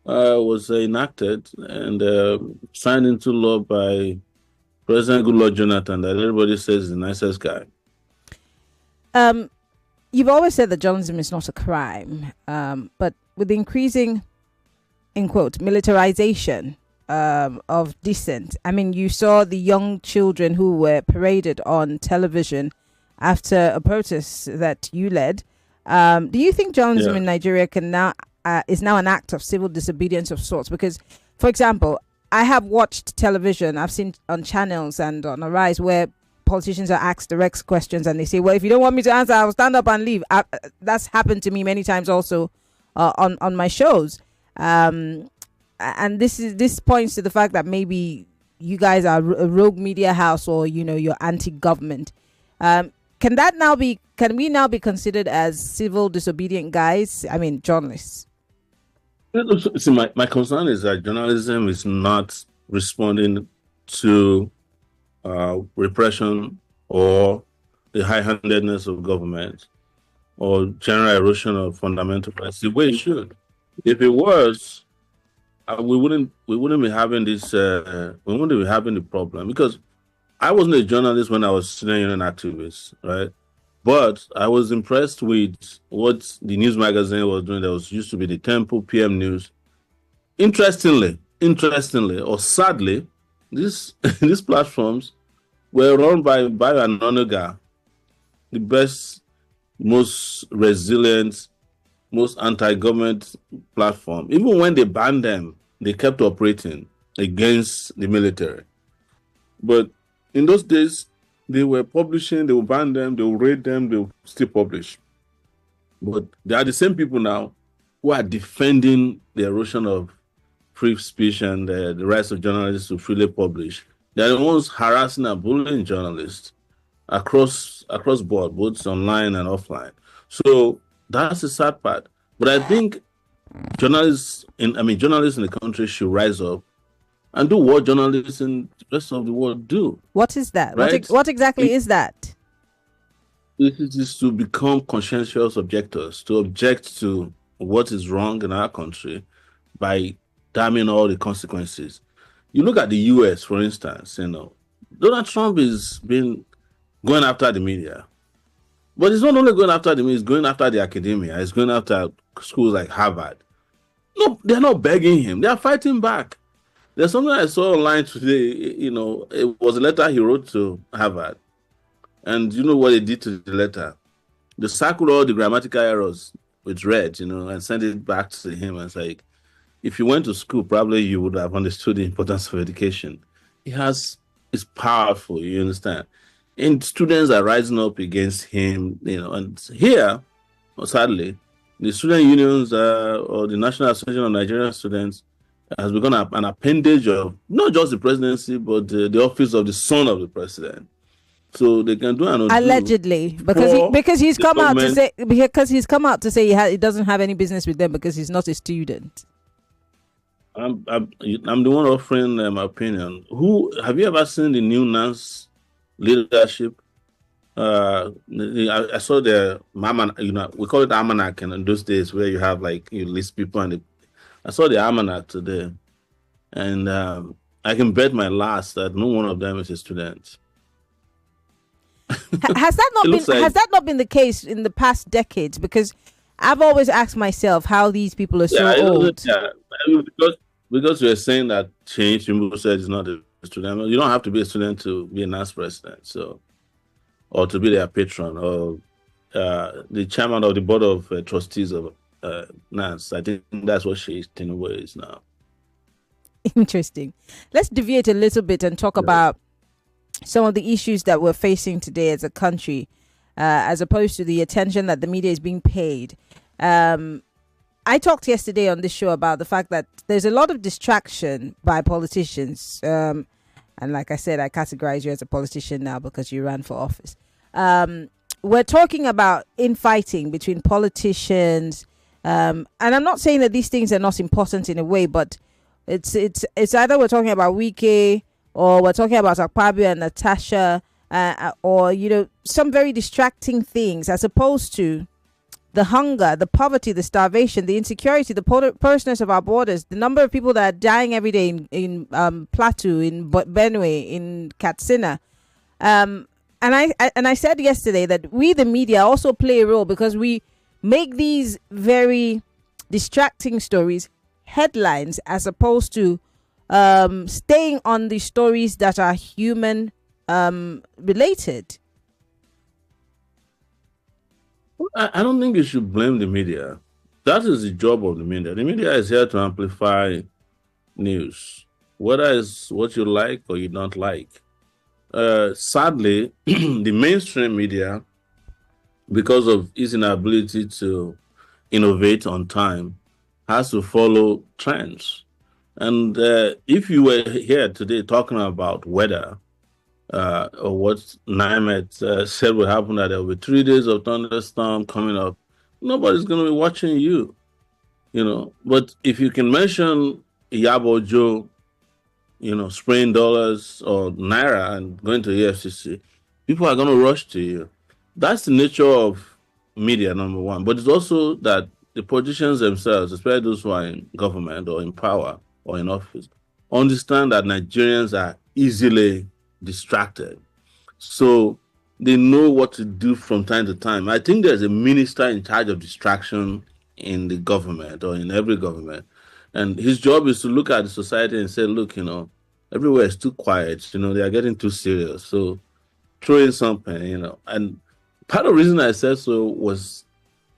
was enacted and signed into law by President Goodluck Jonathan, that everybody says is the nicest guy. You've always said that journalism is not a crime, but with the increasing, in quote, militarization of dissent, I mean, you saw the young children who were paraded on television after a protest that you led. Do you think journalism in Nigeria is now an act of civil disobedience of sorts? Because, for example, I have watched television. I've seen on channels and on Arise where politicians are asked direct questions and they say, well, if you don't want me to answer, I'll stand up and leave. That's happened to me many times also on my shows. And this points to the fact that maybe you guys are a rogue media house, or, you're anti-government. Can we now be considered as civil disobedient guys? I mean, journalists. See, my concern is that journalism is not responding to repression or the high-handedness of government or general erosion of fundamental rights the way it should. If it was, we wouldn't be having this. We wouldn't be having the problem, because I wasn't a journalist when I was student union activist, right? But I was impressed with what the news magazine was doing. That was used to be the Temple PM News. Interestingly, or sadly, these platforms were run by an onaga, the best, most resilient, most anti-government platform. Even when they banned them, they kept operating against the military. But in those days, they were publishing, they will ban them, they will raid them, they will still publish. But they are the same people now who are defending the erosion of free speech and the rights of journalists to freely publish. They are the ones harassing and bullying journalists across board, both online and offline. So that's the sad part. But I think journalists in the country should rise up and do what journalists in the rest of the world do. What is that? Right? What exactly is that? It is to become conscientious objectors, to object to what is wrong in our country by damning all the consequences. You look at the US, for instance, Donald Trump has been going after the media. But he's not only going after the media, he's going after the academia, he's going after schools like Harvard. No, they're not begging him, they are fighting back. There's something I saw online today, it was a letter he wrote to Harvard. And you know what they did to the letter? They circled all the grammatical errors with red, and sent it back to him and say, if you went to school, probably you would have understood the importance of education. It's powerful, you understand? And students are rising up against him, and here, sadly, the student unions or the National Association of Nigerian Students has become an appendage of not just the presidency, but the office of the son of the president. So they can do an allegedly because he's come out to say he doesn't have any business with them because he's not a student. I'm the one offering my opinion. Who have you ever seen the new NANS leadership? I saw the mama. We call it almanac in those days where you have you list people, and I saw the almanac today, and I can bet my last that no one of them is a student. Has that not been the case in the past decades? Because I've always asked myself how these people are so old. Because you're saying that change, Tinubu said is not a student. You don't have to be a student to be a NAS president, or to be their patron, or the chairman of the board of trustees of NAS. I think that's what Tinubu is now. Interesting. Let's deviate a little bit and talk about some of the issues that we're facing today as a country, as opposed to the attention that the media is being paid. I talked yesterday on this show about the fact that there's a lot of distraction by politicians. And like I said, I categorize you as a politician now because you ran for office. We're talking about infighting between politicians. And I'm not saying that these things are not important in a way, but it's either we're talking about Wike, or we're talking about Akpabio and Natasha, or some very distracting things, as opposed to the hunger, the poverty, the starvation, the insecurity, the porousness of our borders, the number of people that are dying every day in Plateau, in Benue, in Katsina. And I said yesterday that we, the media, also play a role because we make these very distracting stories headlines, as opposed to staying on the stories that are human related. I don't think you should blame the media. That is the job of the media. The media is here to amplify news, whether it's what you like or you don't like. Sadly, the mainstream media, because of its inability to innovate on time, has to follow trends. And if you were here today talking about weather, or what NIMET said would happen, that there will be 3 days of thunderstorm coming up, nobody's going to be watching you, But if you can mention Iyabo Joe, spraying dollars or naira and going to EFCC, people are going to rush to you. That's the nature of media, number one. But it's also that the politicians themselves, especially those who are in government or in power or in office, understand that Nigerians are easily distracted. So they know what to do from time to time. I think there's a minister in charge of distraction in the government or in every government. And his job is to look at the society and say, look, everywhere is too quiet. They are getting too serious. So throw in something, And part of the reason I said so was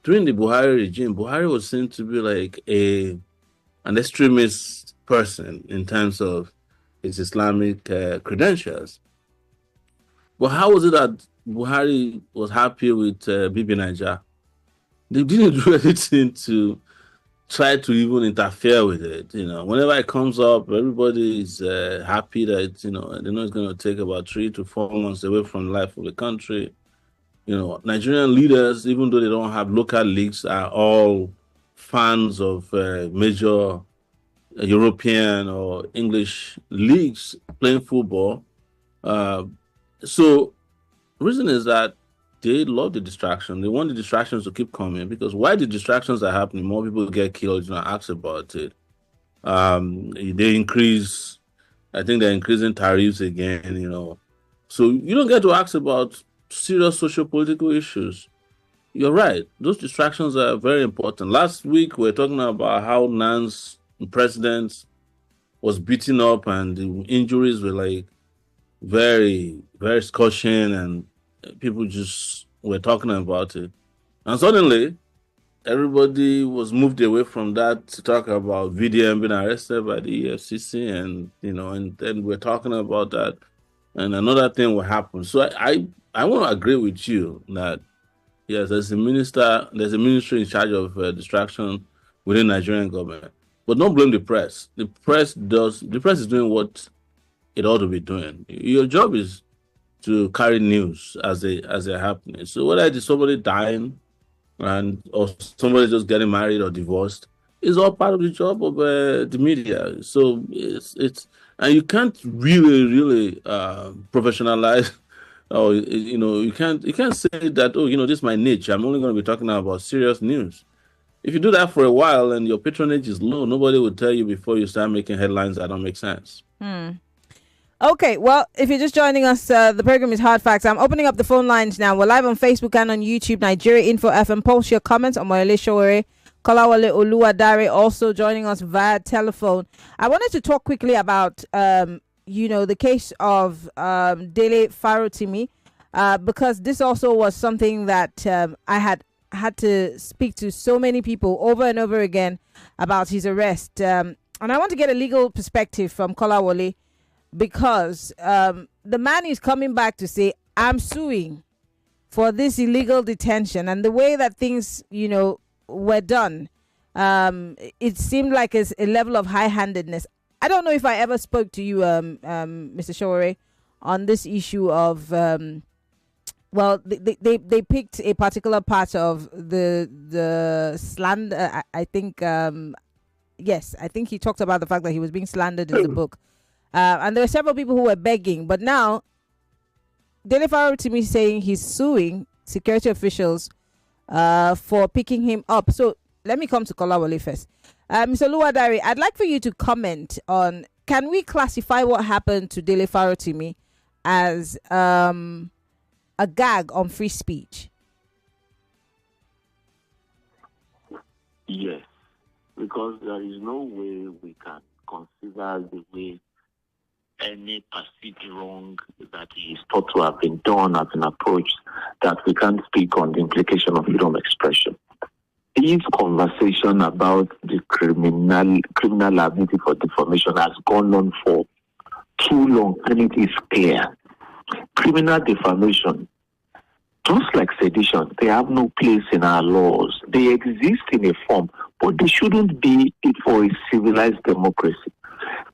during the Buhari regime, Buhari was seen to be like an extremist person in terms of his Islamic credentials. But how was it that Buhari was happy with Bibi Naija? They didn't do anything to try to even interfere with it. Whenever it comes up, everybody is happy that they know it's going to take about 3 to 4 months away from the life of the country. Nigerian leaders, even though they don't have local leagues, are all fans of major European or English leagues playing football. So the reason is that they love the distraction. They want the distractions to keep coming, because while the distractions are happening, more people get killed, ask about it. They increase, I think they're increasing tariffs again, So you don't get to ask about serious social-political issues. You're right. Those distractions are very important. Last week, we were talking about how NAN's president was beaten up and the injuries were very, very scorching, and people just were talking about it. And suddenly, everybody was moved away from that to talk about VDM being arrested by the EFCC, and and then we're talking about that, and another thing will happen. So I want to agree with you that yes, there's a ministry in charge of distraction within Nigerian government, but don't blame the press. The press is doing what it ought to be doing. Your job is to carry news as they're happening. So whether it is somebody dying or somebody just getting married or divorced, is all part of the job of the media. So it's and you can't really professionalize. Oh, you can't say that. Oh, this is my niche. I'm only going to be talking about serious news. If you do that for a while and your patronage is low, nobody will tell you before you start making headlines that don't make sense. Okay, well, if you're just joining us, the program is Hard Facts. I'm opening up the phone lines now. We're live on Facebook and on YouTube, Nigeria Info FM. Post your comments on Omoyele Sowore, Kolawole, Oluwadare, also joining us via telephone. I wanted to talk quickly about, the case of Dele Farotimi, because this also was something that I had to speak to so many people over and over again about his arrest. And I want to get a legal perspective from Kolawole, because the man is coming back to say, I'm suing for this illegal detention. And the way that things, were done, it seemed like it's a level of high-handedness. I don't know if I ever spoke to you, Mr. Sowore, on this issue of, they picked a particular part of the slander. I think, yes, I think he talked about the fact that he was being slandered in the book. And there were several people who were begging, but now Dele Farotimi saying he's suing security officials for picking him up. So let me come to Kolawole first. Mr. Oluwadare, I'd like for you to comment on, can we classify what happened to Dele Farotimi as a gag on free speech? Yes, because there is no way we can consider the way any perceived wrong that is thought to have been done as an approach that we can't speak on the implication of freedom of expression. This conversation about the criminal liability for defamation has gone on for too long, and it is clear. Criminal defamation, just like sedition, they have no place in our laws. They exist in a form, but they shouldn't be it for a civilized democracy.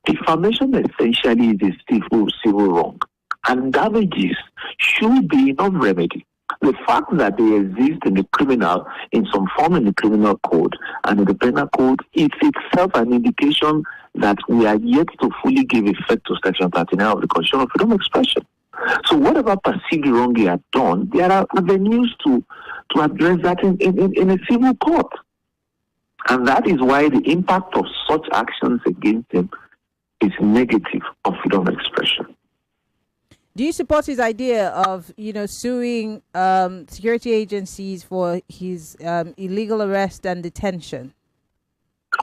Defamation essentially is a civil wrong, and damages should be enough remedy. The fact that they exist in some form in the criminal code and in the penal code, it's itself an indication that we are yet to fully give effect to Section 39 of the Constitution of Freedom of Expression. So whatever perceived wrong they are done, there are avenues to address that in a civil court. And that is why the impact of such actions against them is negative on freedom of expression. Do you support his idea of, suing security agencies for his illegal arrest and detention?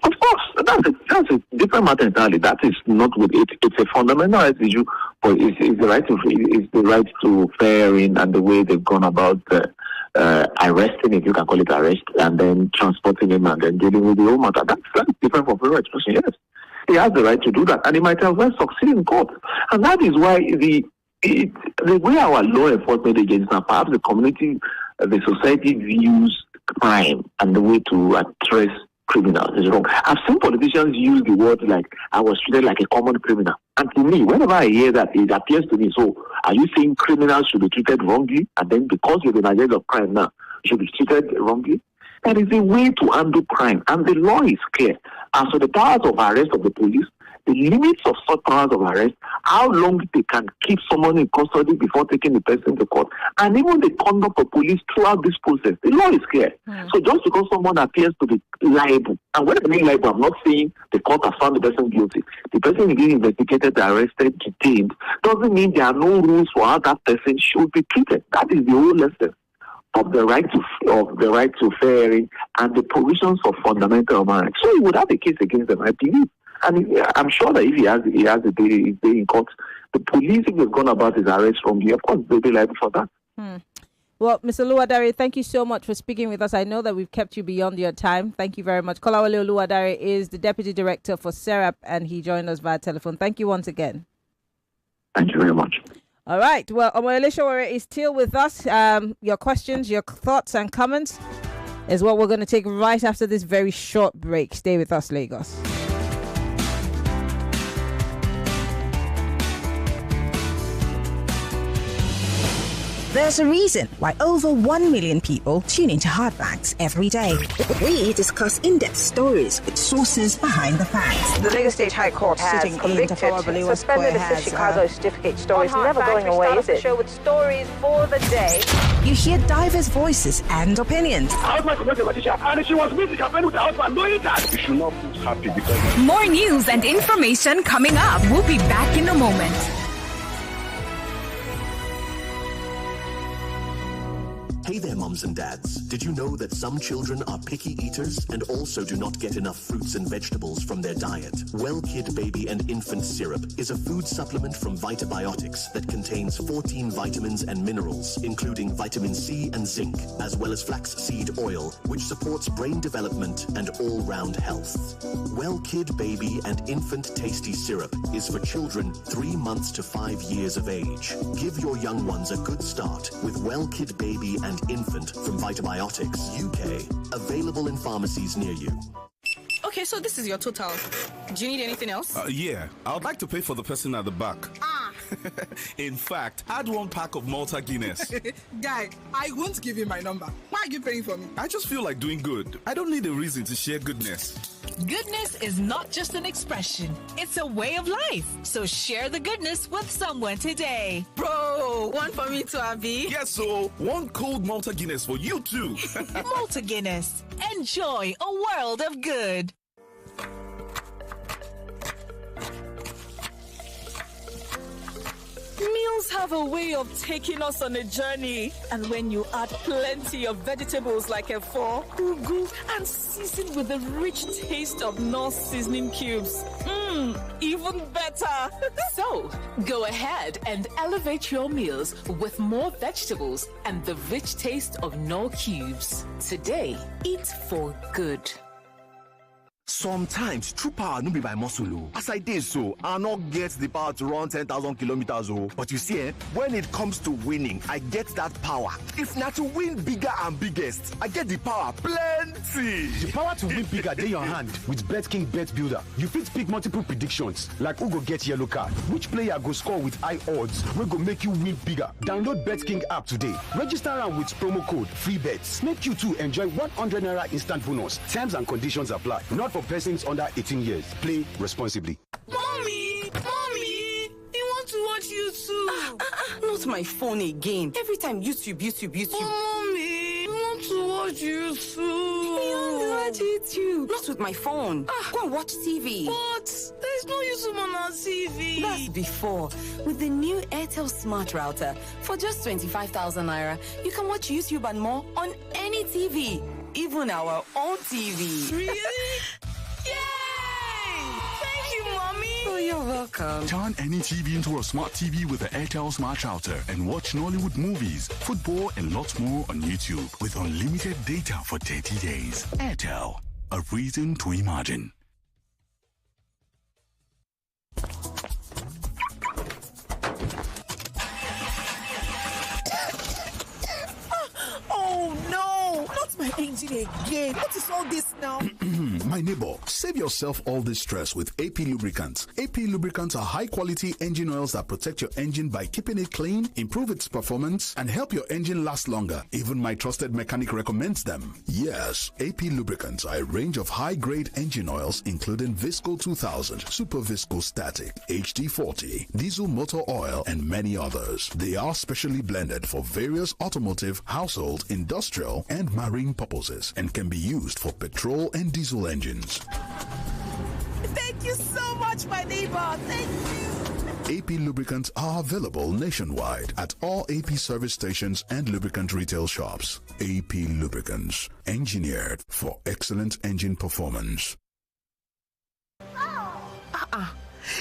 Of course, that's a different matter entirely. That is not with it. It's a fundamental rights issue, but it's the right to fair hearing and the way they've gone about arresting, if you can call it arrest, and then transporting him and then dealing with the whole matter. That's different from freedom of expression. Yes, he has the right to do that, and he might as well succeed in court. And that is why the way our law enforcement agencies and perhaps the community, the society views crime and the way to address criminals is wrong. I've seen politicians use the word like, I was treated like a common criminal. And to me, whenever I hear that, it appears to me, so are you saying criminals should be treated wrongly? And then because you're an agent of crime now, you should be treated wrongly? That is a way to undo crime. And the law is clear. As for the powers of arrest of the police, the limits of such powers of arrest, how long they can keep someone in custody before taking the person to court, and even the conduct of police throughout this process. The law is clear. So just because someone appears to be liable, and when I mean liable, I'm not saying the court has found the person guilty. The person is being investigated, arrested, detained, doesn't mean there are no rules for how that person should be treated. That is the whole lesson of the right to fair hearing and the provisions of fundamental rights. So he would have a case against them, I believe. And I'm sure that if he has a day in court, the police, if they've gone about his arrest wrongly, of course, they'll be liable for that. Well, Mr. Oluwadare, thank you so much for speaking with us. I know that we've kept you beyond your time. Thank you very much. Kolawole Oluwadare is the Deputy Director for SERAP, and he joined us via telephone. Thank you once again. Thank you very much. All right. Well, Omoyele Sowore is still with us. Your questions, your thoughts and comments is what we're going to take right after this very short break. Stay with us, Lagos. There's a reason why over 1 million people tune into Hard Facts every day. We discuss in-depth stories with sources behind the facts. The Lagos State High Court has convicted, suspended the Chicago certificate story. It's never going away, is it? Show with stories for the day. You hear diverse voices and opinions. And she was meeting her friend with her husband, knowing that. You should not feel happy because... More news and information coming up. We'll be back in a moment. Hey there, mums and dads. Did you know that some children are picky eaters and also do not get enough fruits and vegetables from their diet? Well Kid Baby and Infant Syrup is a food supplement from Vitabiotics that contains 14 vitamins and minerals, including vitamin C and zinc, as well as flaxseed oil, which supports brain development and all-round health. Well Kid Baby and Infant Tasty Syrup is for children 3 months to 5 years of age. Give your young ones a good start with Well Kid Baby and Infant from Vitabiotics UK. Available in pharmacies near you. Okay, so this is your total. Do you need anything else? Yeah, I would like to pay for the person at the back. In fact, add 1 pack of Malta Guinness. Guy, I won't give you my number. Why are you paying for me? I just feel like doing good. I don't need a reason to share goodness. Goodness is not just an expression, it's a way of life. So share the goodness with someone today. Bro, one for me too, Abby. Yes, so 1 cold Malta Guinness for you too. Malta Guinness. Enjoy a world of good. Meals have a way of taking us on a journey. And when you add plenty of vegetables like efo, ugu, and season with the rich taste of North seasoning cubes, even better. So, go ahead and elevate your meals with more vegetables and the rich taste of Knorr cubes. Today, eat for good. Sometimes true power no be by muscle. As I did so, I not get the power to run 10,000 kilometers. But you see, when it comes to winning, I get that power. If not to win bigger and biggest, I get the power plenty. The power to win bigger in your hand with BetKing Bet Builder. You fit pick multiple predictions like who go get yellow card, which player go score with high odds, we go make you win bigger. Download BetKing app today. Register am with promo code FreeBets. Make you too enjoy 100 Naira instant bonus. Terms and conditions apply. Not for persons under 18 years. Play responsibly. Mommy, you want to watch YouTube? Not my phone again. Every time YouTube. Oh, mommy, you want to watch YouTube? You want YouTube? Not with my phone. Go and watch TV. What? There's no YouTube on our TV. That's before. With the new Airtel Smart Router, for just 25,000 Naira, you can watch YouTube and more on any TV. Even our own TV. Really? Yay! Thank you, Mommy. Oh, you're welcome. Turn any TV into a smart TV with the Airtel Smart Router and watch Nollywood movies, football, and lots more on YouTube with unlimited data for 30 days. Airtel, a reason to imagine. Oh, no! Not my engine again. What is all this now? My neighbor, save yourself all this stress with AP Lubricants. AP Lubricants are high-quality engine oils that protect your engine by keeping it clean, improve its performance, and help your engine last longer. Even my trusted mechanic recommends them. Yes, AP Lubricants are a range of high-grade engine oils including Visco 2000, Super Visco Static, HD40, Diesel Motor Oil, and many others. They are specially blended for various automotive, household, industrial, and marine purposes and can be used for petrol and diesel engines. Thank you so much, my neighbor. Thank you. AP Lubricants are available nationwide at all AP service stations and lubricant retail shops. AP Lubricants, engineered for excellent engine performance.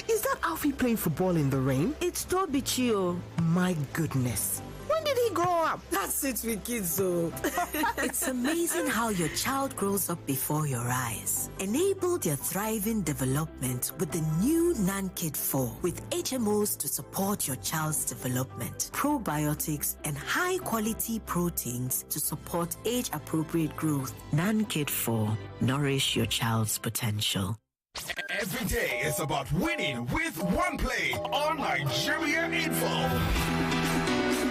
Is that Alfie playing football in the rain? It's Toby Chio. My goodness. When did he grow up? That's it with kids, so. It's amazing how your child grows up before your eyes. Enable their thriving development with the new NanKid 4 with HMOs to support your child's development, probiotics, and high-quality proteins to support age-appropriate growth. NanKid 4. Nourish your child's potential. Every day is about winning with one play on Nigeria Info.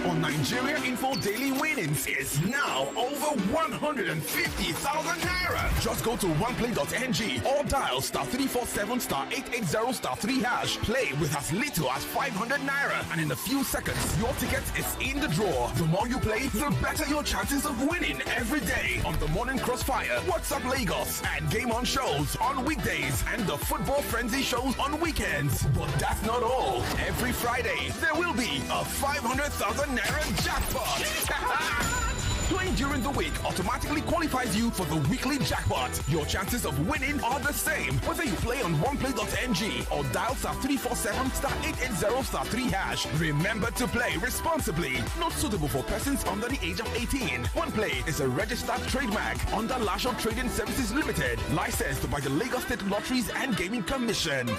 On Nigeria Info, daily winnings is now over 150,000 naira. Just go to oneplay.ng or dial *347 *880 *3#. Play with as little as 500 naira, and in a few seconds, your ticket is in the draw. The more you play, the better your chances of winning every day on the Morning Crossfire, WhatsApp Lagos, and Game On shows on weekdays, and the Football Frenzy shows on weekends. But that's not all. Every Friday, there will be a 500,000 naira jackpot. Playing during the week automatically qualifies you for the weekly jackpot. Your chances of winning are the same whether you play on oneplay.ng or dial *347 *880 *3#. Remember to play responsibly. Not suitable for persons under the age of 18. OnePlay is a registered trademark under Lasho Trading Services Limited, licensed by the Lagos State Lotteries and Gaming Commission.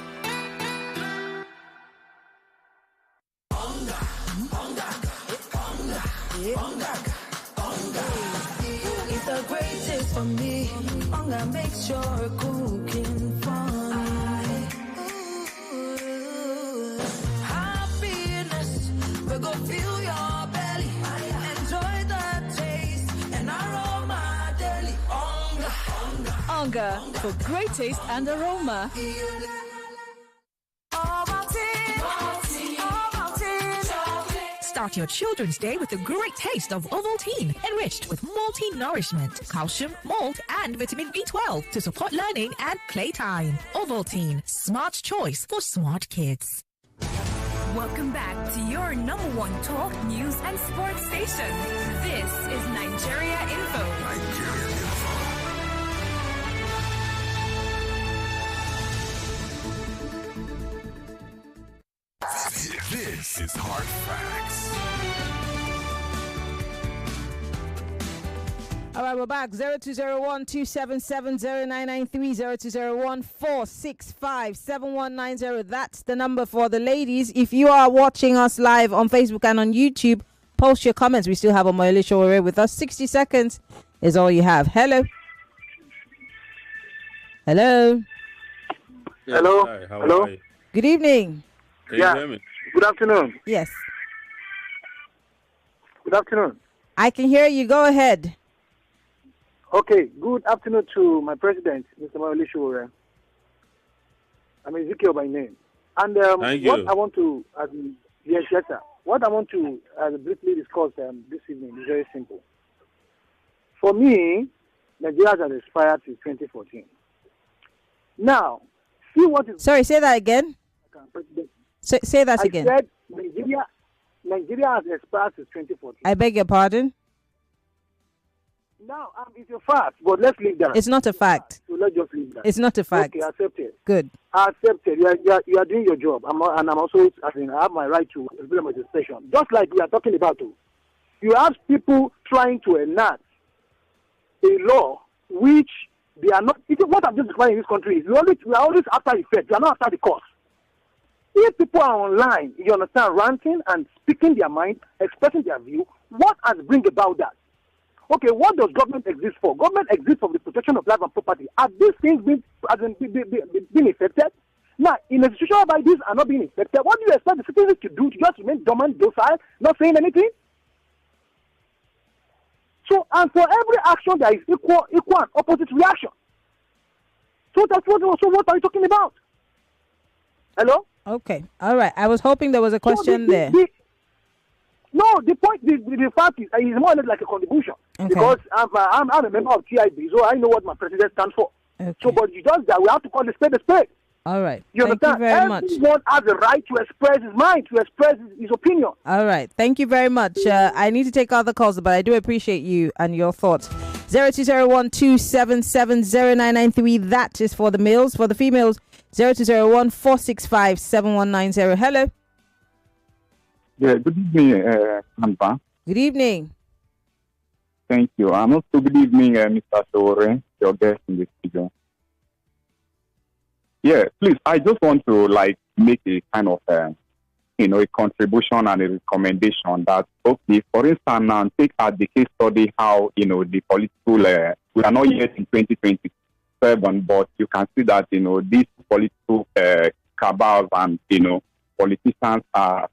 It's the greatest for me. Hunger makes your cooking fun. Happiness, we go fill your belly. Enjoy the taste and aroma daily. Hunger for great taste and aroma. Start your children's day with a great taste of Ovaltine, enriched with multi-nourishment, calcium, malt, and vitamin B12 to support learning and playtime. Ovaltine, smart choice for smart kids. Welcome back to your number one talk, news, and sports station. This is Nigeria Info. This is Hard Facts. All right, we're back. 0201-277-0993, 0201-465-7190. That's the number for the ladies. If you are watching us live on Facebook and on YouTube, post your comments. We still have Omoyele Sowore with us. 60 seconds is all you have. Hello. Hello. Yes, Hello. hi, how Hello. are you? Good evening. Can you hear me? Good afternoon. Yes. Good afternoon. I can hear you. Go ahead. Okay. Good afternoon to my president, Mr. Omoyele Sowore. I'm Ezekiel by name. And Thank you. what I want to, yes, sir. What I want to briefly discuss this evening is very simple. For me, Nigeria has expired since 2014. Now, see what is... Sorry, say that again. President. Say that again. I said Nigeria has expired since 2014. I beg your pardon? Now, it's a fact, but let's leave that. It's not a fact. So let's just leave that. It's not a fact. Okay, accepted. Good. Accepted. You are doing your job. I'm also, I have my right to express my expression. Just like we are talking about. You have people trying to enact a law which they are not. What I'm just describing in this country is we are always after the effect. We are not after the cause. If people are online, you understand, ranting and speaking their mind, expressing their view, what has bring about that? Okay, what does government exist for? Government exists for the protection of life and property. Are these things being affected? Now, in a situation whereby these are not being affected, what do you expect the citizens to do? To just remain dormant, docile, not saying anything? So, and for every action, there is equal and opposite reaction. So that's what are you talking about? Hello? Okay. All right. I was hoping there was a question there. No, the point, the fact is more or less like a contribution. Okay. Because I'm a member of TIB, so I know what my president stands for. Okay. So, but you just that we have to call the spade a spade. All right. You Thank understand? you very much. Everyone has the right to express his mind, to express his opinion. All right. Thank you very much. I need to take other calls, but I do appreciate you and your thoughts. 0201-277-0993. That is for the males. For the females, 0201-465-7190. Hello. Yeah, good evening, Ampa. Good evening. Thank you. And also good evening, Mr. Sowore, your guest in the studio. Yeah, please, I just want to make a kind of a contribution and a recommendation that, okay, for instance, now take at the case study how, the political, we are not yet in 2027, but you can see that, these political cabals and, politicians have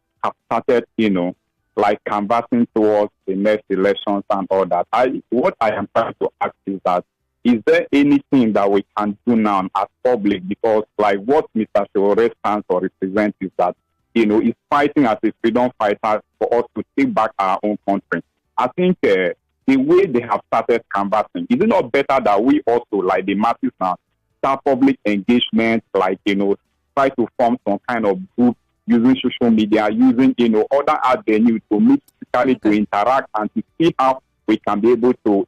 started, canvassing towards the next elections and all that. What I am trying to ask is that, is there anything that we can do now as public? Because what Mr. Sowore stands or represents is that, is fighting as a freedom fighter for us to take back our own country. I think the way they have started canvassing, is it not better that we also, like the masses now, start public engagement, try to form some kind of group using social media, using, other avenues to meet physically, to interact and to see how we can be able to,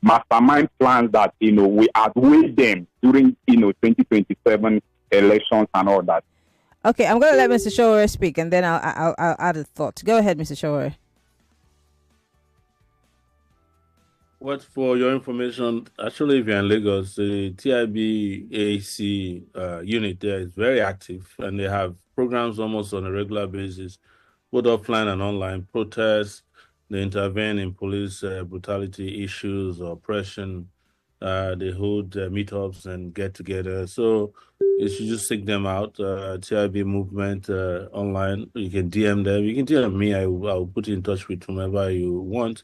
mastermind plans that, we outweigh them during, 2027 elections and all that. Okay, I'm going to let Mr. Sowore speak and then I'll add a thought. Go ahead, Mr. Sowore. What for your information, actually, if you're in Lagos, the TIB AAC unit there is very active and they have programs almost on a regular basis, both offline and online, protests. They intervene in police brutality issues or oppression. They hold meetups and get together. So you should just seek them out. TIB movement online. You can DM them. You can DM me. I'll put you in touch with whomever you want.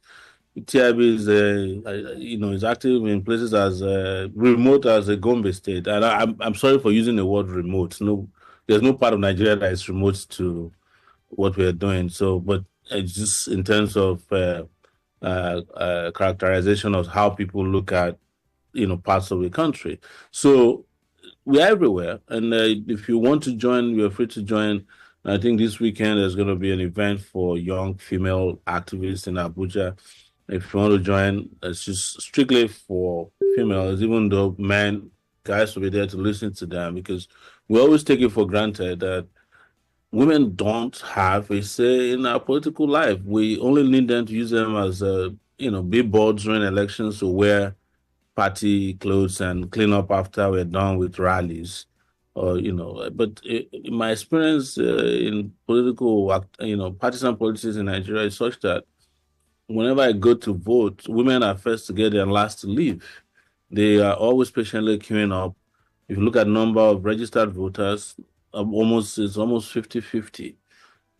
TIB is, is active in places as remote as a Gombe state. And I'm sorry for using the word remote. No, there's no part of Nigeria that is remote to what we're doing. So, but it's just in terms of characterization of how people look at, parts of the country. So we're everywhere. And if you want to join, you're free to join. I think this weekend there's going to be an event for young female activists in Abuja. If you want to join, it's just strictly for females, even though guys will be there to listen to them, because we always take it for granted that women don't have a say in our political life. We only need them to use them as, billboards during elections to wear party clothes and clean up after we're done with rallies. But in my experience in political, partisan politics in Nigeria is such that whenever I go to vote, women are first to get there and last to leave. They are always patiently queuing up. If you look at number of registered voters, it's almost 50-50.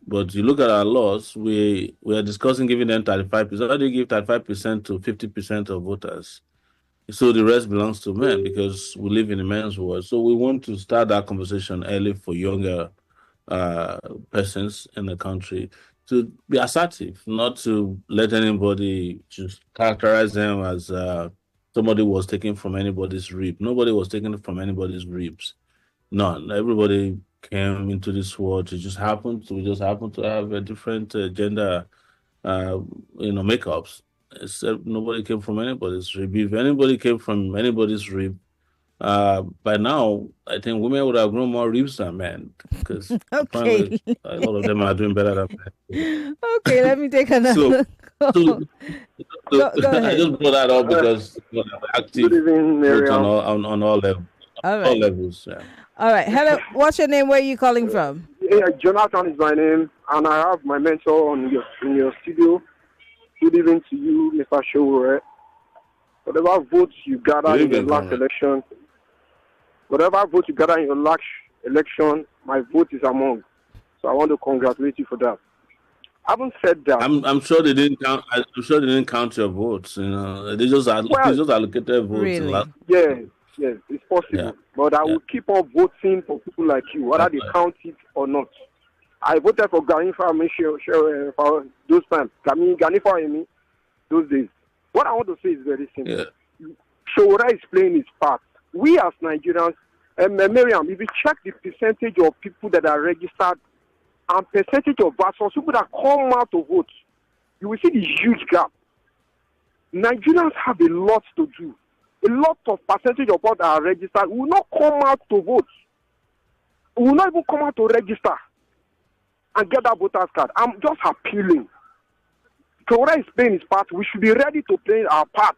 But you look at our laws, we are discussing giving them 35%. How do you give 35% to 50% of voters? So the rest belongs to men because we live in a men's world. So we want to start that conversation early for younger persons in the country to be assertive, not to let anybody just characterize them as somebody was taken from anybody's rib. Nobody was taken from anybody's ribs. None. Everybody came into this world. We just happened to have a different gender, makeups. Except nobody came from anybody's rib. If anybody came from anybody's rib, by now I think women would have grown more ribs than men, because apparently a lot of them are doing better than men. Okay, let me take another. So go ahead. I just brought that up because active on all levels. All right. All levels. Yeah. All right. Hello. What's your name? Where are you calling from? Yeah, Jonathan is my name, and I have my mentor in your studio. Good evening to you, Mr. Sowore. Whatever votes you gather in the last election, my vote is among. So I want to congratulate you for that. Having said that, I'm sure they didn't count. I'm sure they didn't count your votes. They just allocated votes. Really? Yes, it's possible. Yeah. But I will keep on voting for people like you, whether they count it or not. I voted for Gani for those times. Gani for me those days. What I want to say is very simple. Yeah. Sowore is playing his part. We as Nigerians, Maryann, if you check the percentage of people that are registered and percentage of versus people that come out to vote, you will see the huge gap. Nigerians have a lot to do. A lot of percentage of what are registered will not come out to vote. Will not even come out to register and get that voter's card. I'm just appealing. Sowore is playing his part. We should be ready to play our part.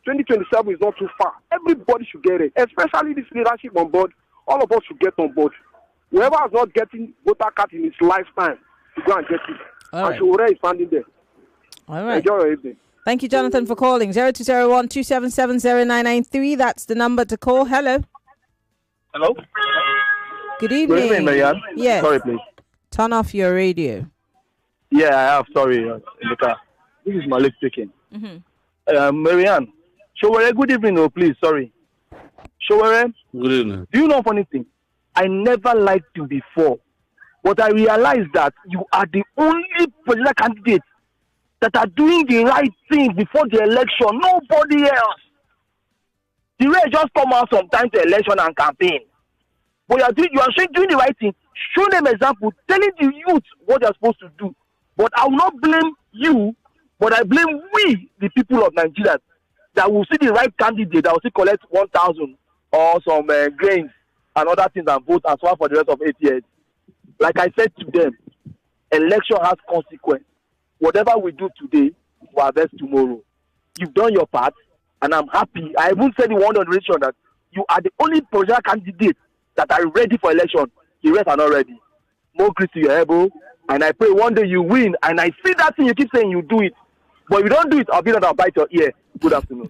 2027 is not too far. Everybody should get it, especially this leadership on board. All of us should get on board. Whoever is not getting voter card in his lifetime, to go and get it. And Sowore is standing there. All right. Enjoy your evening. Thank you, Jonathan, for calling. 0201-277-0993. That's the number to call. Hello. Hello. Good evening. Good evening, Maryann. Yes. Sorry, please. Turn off your radio. Yeah, I have. Sorry, in the car. This is Malik speaking. Maryann. Sowore, good evening, please. Sorry. Sowore. Good evening. Do you know funny thing? I never liked you before, but I realized that you are the only presidential candidate that are doing the right thing before the election. Nobody else. The rest just come out sometimes to election and campaign. But you are doing the right thing. Show them example, telling the youth what they are supposed to do. But I will not blame you, but I blame we, the people of Nigeria, that will see the right candidate that will still collect 1,000 or some grains and other things and vote as well for the rest of 8 years. Like I said to them, election has consequence. Whatever we do today, we harvest tomorrow. You've done your part, and I'm happy. I even said in one on the radio that you are the only presidential candidate that are ready for election. The rest are not ready. More grace to your elbow, and I pray one day you win. And I see that thing you keep saying you do it, but if you don't do it, I'll be I'll bite your ear. Good afternoon.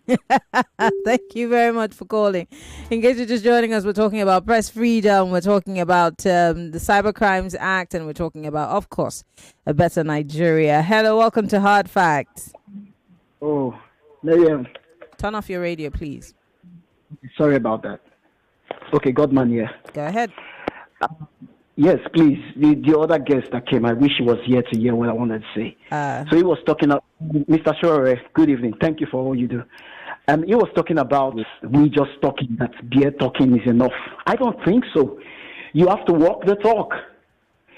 Thank you very much for calling. In case you're just joining us, we're talking about press freedom, we're talking about the Cyber Crimes Act, and we're talking about, of course, a better Nigeria. Hello, welcome to Hard Facts. Oh, Maryann. Turn off your radio, please. Sorry about that. Okay, Godman here. Go ahead. Yes, please. The other guest that came, I wish he was here to hear what I wanted to say. So he was talking about, Mr. Sowore, good evening. Thank you for all you do. He was talking about we just talking, that bare talking is enough. I don't think so. You have to walk the talk.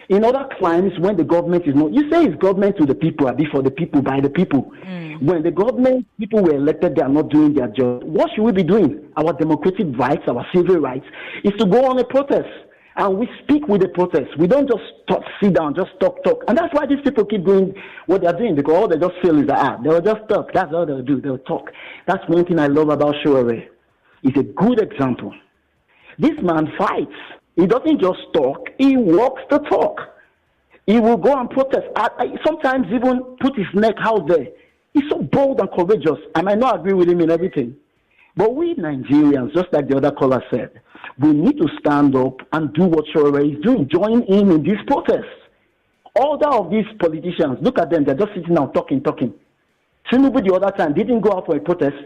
In other climes, when the government is not, you say it's government to the people, or for the people, by the people. When the government, people were elected, they are not doing their job. What should we be doing? Our democratic rights, our civil rights, is to go on a protest. And we speak with the protest. We don't just sit down, just talk. And that's why these people keep doing what they're doing, because all they just feel is that they'll just talk. That's all they'll do. They'll talk. That's one thing I love about Sowore. He's a good example. This man fights. He doesn't just talk. He walks the talk. He will go and protest. Sometimes even put his neck out there. He's so bold and courageous. I might not agree with him in everything. But we Nigerians, just like the other caller said, we need to stand up and do what Sowore is doing. Join in this protest. All of these politicians, look at them. They're just sitting down talking. Tinubu the other time didn't go out for a protest.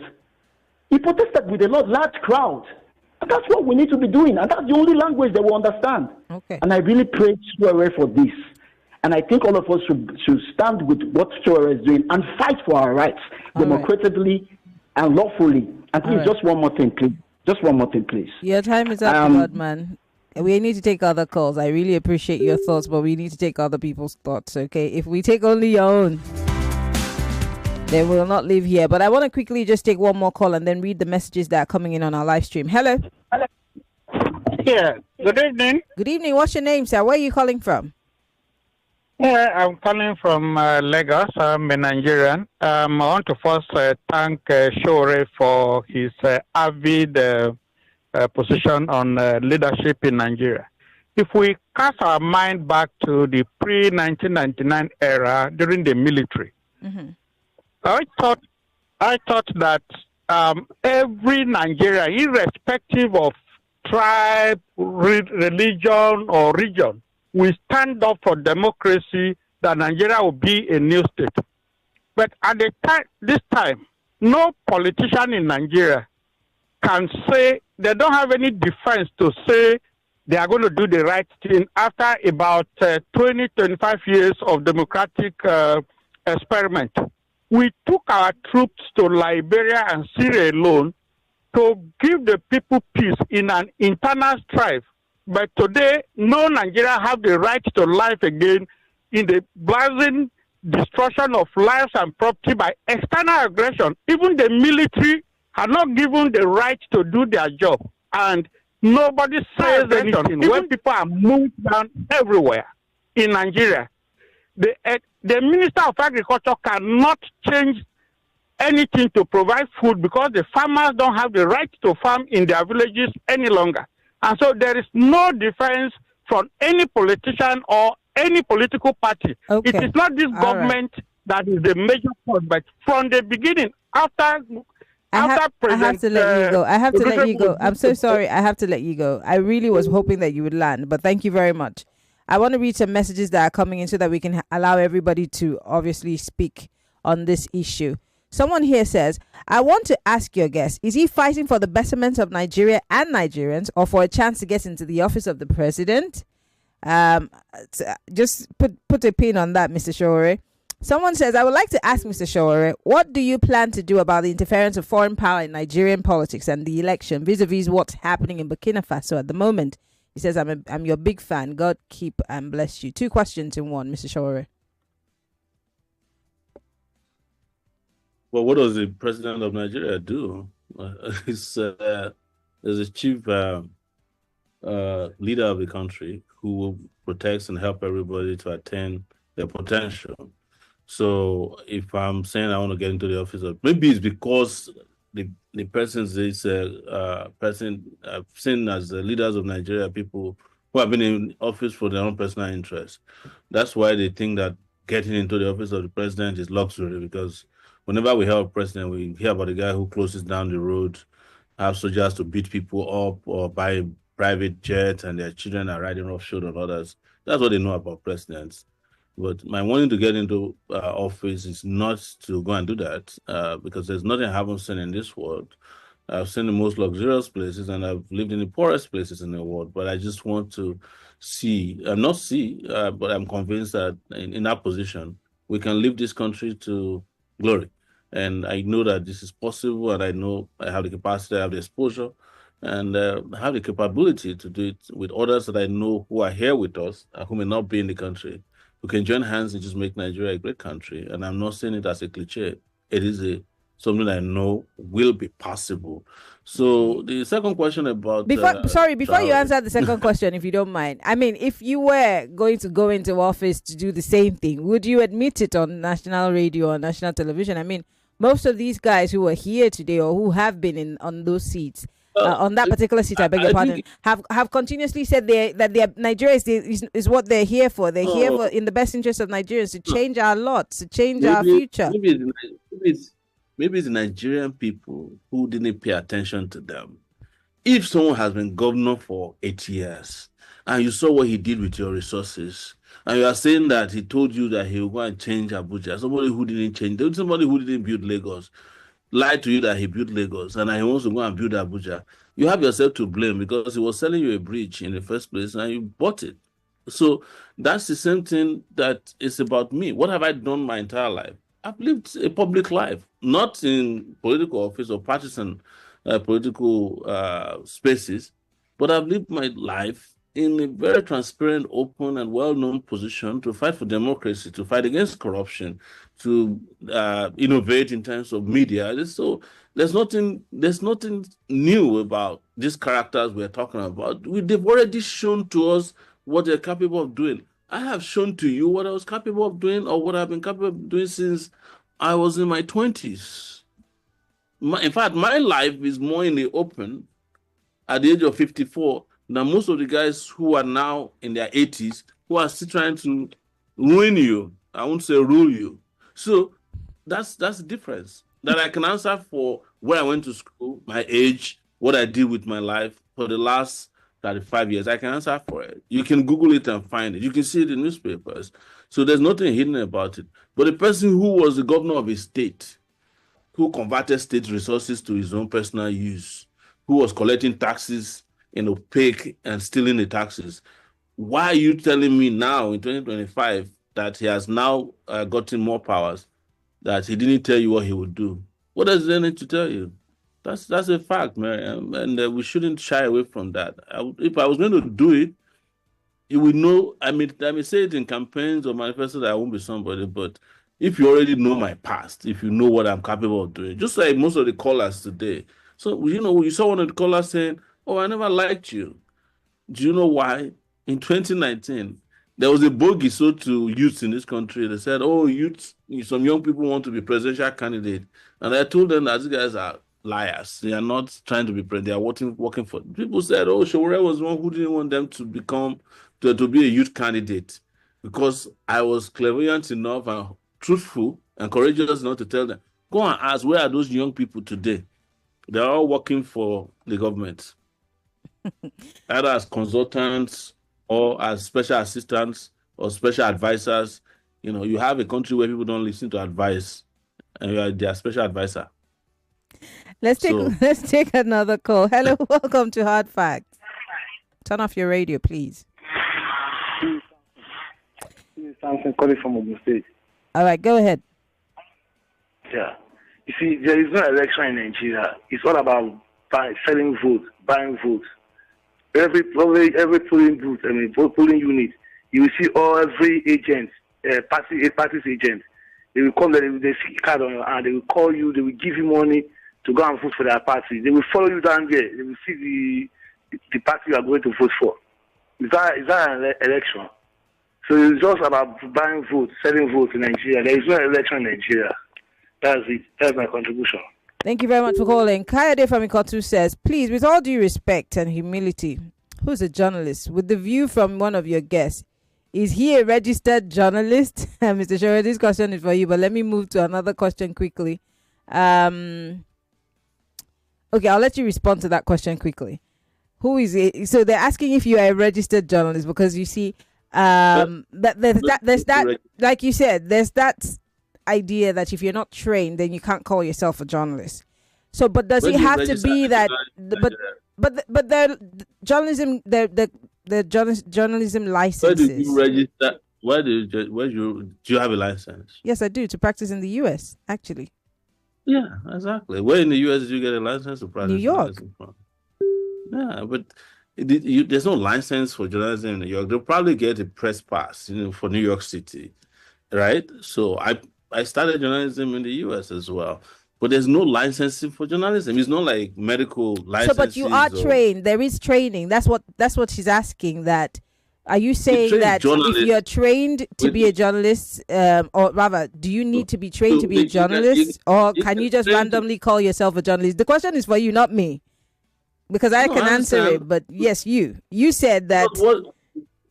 He protested with a large crowd. And that's what we need to be doing. And that's the only language they will understand. Okay. And I really pray Sowore for this. And I think all of us should stand with what Sowore is doing and fight for our rights democratically and lawfully. And please, just one more thing, please. Just one more thing, please. Your time is up, Godman. We need to take other calls. I really appreciate your thoughts, but we need to take other people's thoughts, okay? If we take only your own, then we will not live here. But I want to quickly just take one more call and then read the messages that are coming in on our live stream. Hello. Yeah. Good evening. Good evening. What's your name, sir? Where are you calling from? Yeah, I'm calling from Lagos. I'm a Nigerian. I want to first thank Sowore for his avid position on leadership in Nigeria. If we cast our mind back to the pre-1999 era during the military, I thought that every Nigerian, irrespective of tribe, religion, or region, we stand up for democracy, that Nigeria will be a new state. But at this time, no politician in Nigeria can say, they don't have any defense to say they are going to do the right thing after about 20, 25 years of democratic experiment. We took our troops to Liberia and Syria alone to give the people peace in an internal strife. But today, no Nigeria have the right to life again in the blazing destruction of lives and property by external aggression. Even the military are not given the right to do their job. And nobody says anything when people are moved down everywhere in Nigeria. the Minister of Agriculture cannot change anything to provide food because the farmers don't have the right to farm in their villages any longer. And so there is no defense from any politician or any political party. Okay. It is not this government that is the major point, but from the beginning, I have to let you go. I'm so sorry. I have to let you go. I really was hoping that you would land, but thank you very much. I want to read some messages that are coming in so that we can allow everybody to obviously speak on this issue. Someone here says, I want to ask your guest, is he fighting for the betterment of Nigeria and Nigerians or for a chance to get into the office of the president? Just put a pin on that, Mr. Sowore. Someone says, I would like to ask Mr. Sowore, what do you plan to do about the interference of foreign power in Nigerian politics and the election vis-a-vis what's happening in Burkina Faso at the moment? He says, I'm your big fan. God keep and bless you. 2 questions in one, Mr. Sowore. Well, what does the president of Nigeria do? He's a chief leader of the country who protects and help everybody to attain their potential. So if I'm saying I want to get into the office of, maybe it's because the person is person I've seen as the leaders of Nigeria, people who have been in office for their own personal interests. That's why they think that getting into the office of the president is luxury, because whenever we have a president, we hear about the guy who closes down the road, have soldiers to beat people up, or buy private jets, and their children are riding offshore on others. That's what they know about presidents. But my wanting to get into office is not to go and do that, because there's nothing I haven't seen in this world. I've seen the most luxurious places, and I've lived in the poorest places in the world. But I just want to but I'm convinced that in that position, we can leave this country to glory. And I know that this is possible, and I know I have the capacity, I have the exposure, and I have the capability to do it with others that I know who are here with us, who may not be in the country, who can join hands and just make Nigeria a great country. And I'm not saying it as a cliche. It is something I know will be possible. So the second question about... Before you answer the second question, if you don't mind. I mean, if you were going to go into office to do the same thing, would you admit it on national radio or national television? I mean, most of these guys who are here today or who have been on those seats, on that particular seat, I beg your pardon, have continuously said that Nigeria is what they're here for. They're here for, in the best interest of Nigerians, to change our lot, to change our future. Maybe it's the Nigerian people who didn't pay attention to them. If someone has been governor for 8 years and you saw what he did with your resources, and you are saying that he told you that he will go and change Abuja, somebody who didn't change, somebody who didn't build Lagos, lied to you that he built Lagos and he wants to go and build Abuja, you have yourself to blame, because he was selling you a bridge in the first place and you bought it. So that's the same thing that is about me. What have I done my entire life? I've lived a public life, not in political office or partisan political spaces, but I've lived my life in a very transparent, open, and well-known position to fight for democracy, to fight against corruption, to innovate in terms of media. So there's nothing new about these characters we're talking about. They've already shown to us what they're capable of doing. I have shown to you what I was capable of doing, or what I've been capable of doing since I was in my 20s. In fact, my life is more in the open at the age of 54 than most of the guys who are now in their 80s, who are still trying to ruin you. I won't say rule you. So that's the difference. That I can answer for where I went to school, my age, what I did with my life for the last 35 years. I can answer for it. You can Google it and find it. You can see it in newspapers. So there's nothing hidden about it. But the person who was the governor of a state, who converted state resources to his own personal use, who was collecting taxes in opaque and stealing the taxes, why are you telling me now in 2025 that he has now gotten more powers, that he didn't tell you what he would do? What does he need to tell you? That's a fact, Maryann, and we shouldn't shy away from that. If I was going to do it, you would know. I may say it in campaigns or manifestos that I won't be somebody, but if you already know my past, if you know what I'm capable of doing, just like most of the callers today. So, you saw one of the callers saying, "Oh, I never liked you." Do you know why? In 2019, there was a bogey sold to youths in this country. They said, "Oh, youths, some young people want to be presidential candidate," and I told them that these guys are liars. They are not trying to be president. They are working for. People said, "Oh, Sowore was one who didn't want them to be a youth candidate because I was clairvoyant enough and truthful and courageous enough to tell them, go and ask, where are those young people today? They're all working for the government, either as consultants or as special assistants or special advisors. You have a country where people don't listen to advice, and you are their special advisor." Let's take another call. Hello, welcome to Hard Facts. Turn off your radio, please. Samson calling from Ogun State. All right, go ahead. Yeah. You see, there is no election in Nigeria. It's all about selling votes, buying votes. Every polling booth, polling unit, you will see every agent, party's agent. They will come there, they see a card on your hand, they will call you, they will give you money to go and vote for their party. They will follow you down there. They will see the party you are going to vote for. Is that an election? So it's just about buying votes, selling votes in Nigeria. There is no election in Nigeria. That's it. That's my contribution. Thank you very much for calling. Kayode from Ikotu says, please, with all due respect and humility, who's a journalist? With the view from one of your guests, is he a registered journalist? Mr. Sowore, this question is for you, but let me move to another question quickly. Okay, I'll let you respond to that question quickly. Who is it? So they're asking if you are a registered journalist because you see, there's that, like you said, there's that idea that if you're not trained, then you can't call yourself a journalist. So, but does it have to be that? But the journalism, the journalism licenses. Where do you register? Do you have a license? Yes, I do, to practice in the U.S. actually. Yeah, exactly. Where in the U.S. did you get a license to practice? New York. Yeah, but there's no license for journalism in New York. They'll probably get a press pass, for New York City, right? So I started journalism in the U.S. as well, but there's no licensing for journalism. It's not like medical licenses. So, but you are trained. There is training. That's what she's asking. That are you saying that if you're trained to be a journalist, or rather, do you need to be trained to be a journalist, or can you just randomly call yourself a journalist? The question is for you, not me. Because I can answer it, but yes, you said that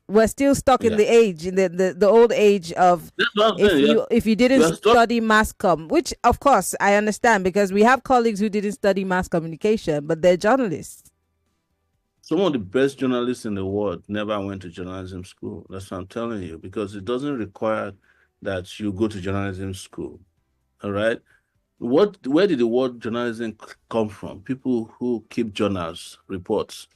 we're still stuck in the age, in the old age of if you didn't study mass comm, which of course I understand because we have colleagues who didn't study mass communication, but they're journalists. Some of the best journalists in the world never went to journalism school. That's what I'm telling you, because it doesn't require that you go to journalism school. All right. Where did the word journalism come from? People who keep journals, reports.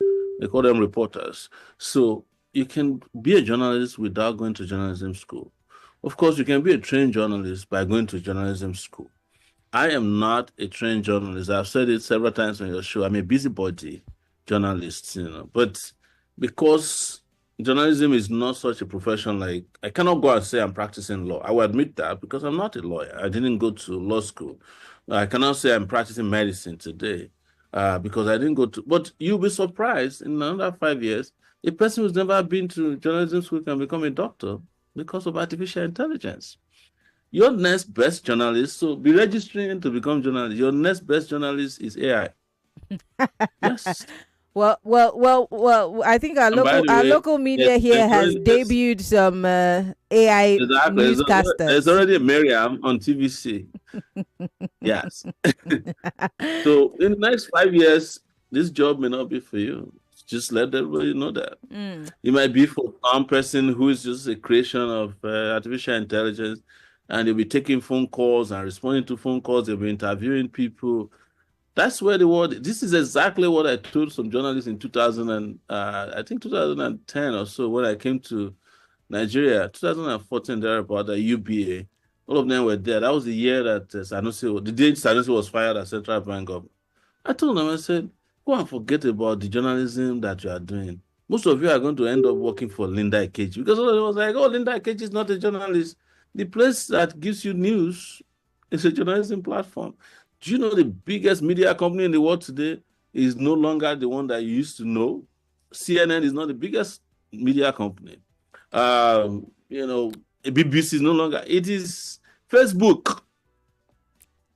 They call them reporters. So you can be a journalist without going to journalism school. Of course, you can be a trained journalist by going to journalism school. I am not a trained journalist. I've said it several times on your show. I'm a busybody journalist, but because journalism is not such a profession, like I cannot go and say I'm practicing law. I will admit that because I'm not a lawyer. I didn't go to law school. I cannot say I'm practicing medicine today because I didn't go to. But you'll be surprised in another 5 years, a person who's never been to journalism school can become a doctor because of artificial intelligence. Your next best journalist, so be registering to become journalist. Your next best journalist is AI. Yes. Well, I think our local media here has debuted some AI newscasters. There's already a Maryann on TVC. Yes. So in the next 5 years, this job may not be for you. Just let everybody know that. It might be for some person who is just a creation of artificial intelligence, and they'll be taking phone calls and responding to phone calls. They'll be interviewing people. That's where the world. This is exactly what I told some journalists in 2010 or so when I came to Nigeria, 2014 there about the UBA. All of them were there. That was the year that the day Sanusi was fired as Central Bank Governor. I told them, I said, go and forget about the journalism that you are doing. Most of you are going to end up working for Linda Ikeji because all of them was like, oh, Linda Ikeji is not a journalist. The place that gives you news is a journalism platform. Do you know the biggest media company in the world today is no longer the one that you used to know? CNN is not the biggest media company. BBC is no longer. It is Facebook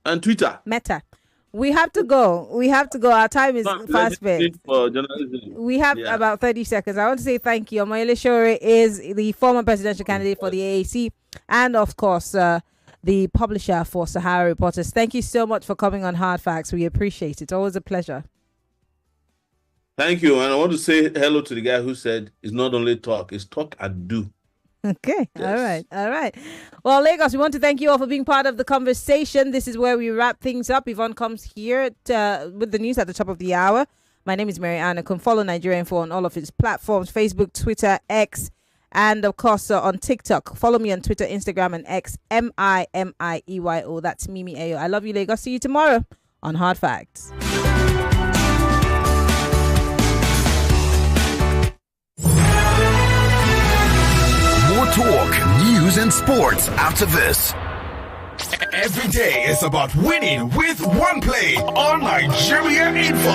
and Twitter. Meta. We have to go. Our time is fast spent. We have about 30 seconds. I want to say thank you. Omoyele Sowore is the former presidential candidate for the AAC and, of course, the publisher for Sahara Reporters. Thank you so much for coming on Hard Facts. We appreciate it. Always a pleasure. Thank you. And I want to say hello to the guy who said it's not only talk, it's talk and do. Okay. Yes. All right. Well, Lagos, we want to thank you all for being part of the conversation. This is where we wrap things up. Yvonne comes here with the news at the top of the hour. My name is Maryann Okon. Follow Nigeria Info on all of its platforms, Facebook, Twitter, X, and of course on TikTok. Follow me on Twitter, Instagram, and X, MIMIEYO. That's Mimi Ayo. I love you, Lagos. See you tomorrow on Hard Facts. More talk, news, and sports after this. Every day is about winning with one play on Nigeria Info.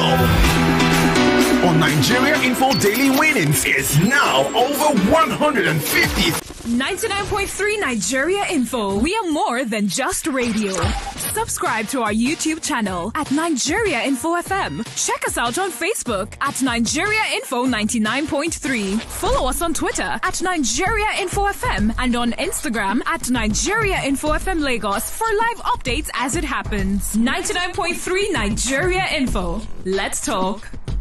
On Nigeria Info, daily winnings is now over 150. 99.3 Nigeria Info. We are more than just radio. Subscribe to our YouTube channel at Nigeria Info FM. Check us out on Facebook at Nigeria Info 99.3. Follow us on Twitter at Nigeria Info FM and on Instagram at Nigeria Info FM Lagos for live updates as it happens. 99.3 Nigeria Info. Let's talk.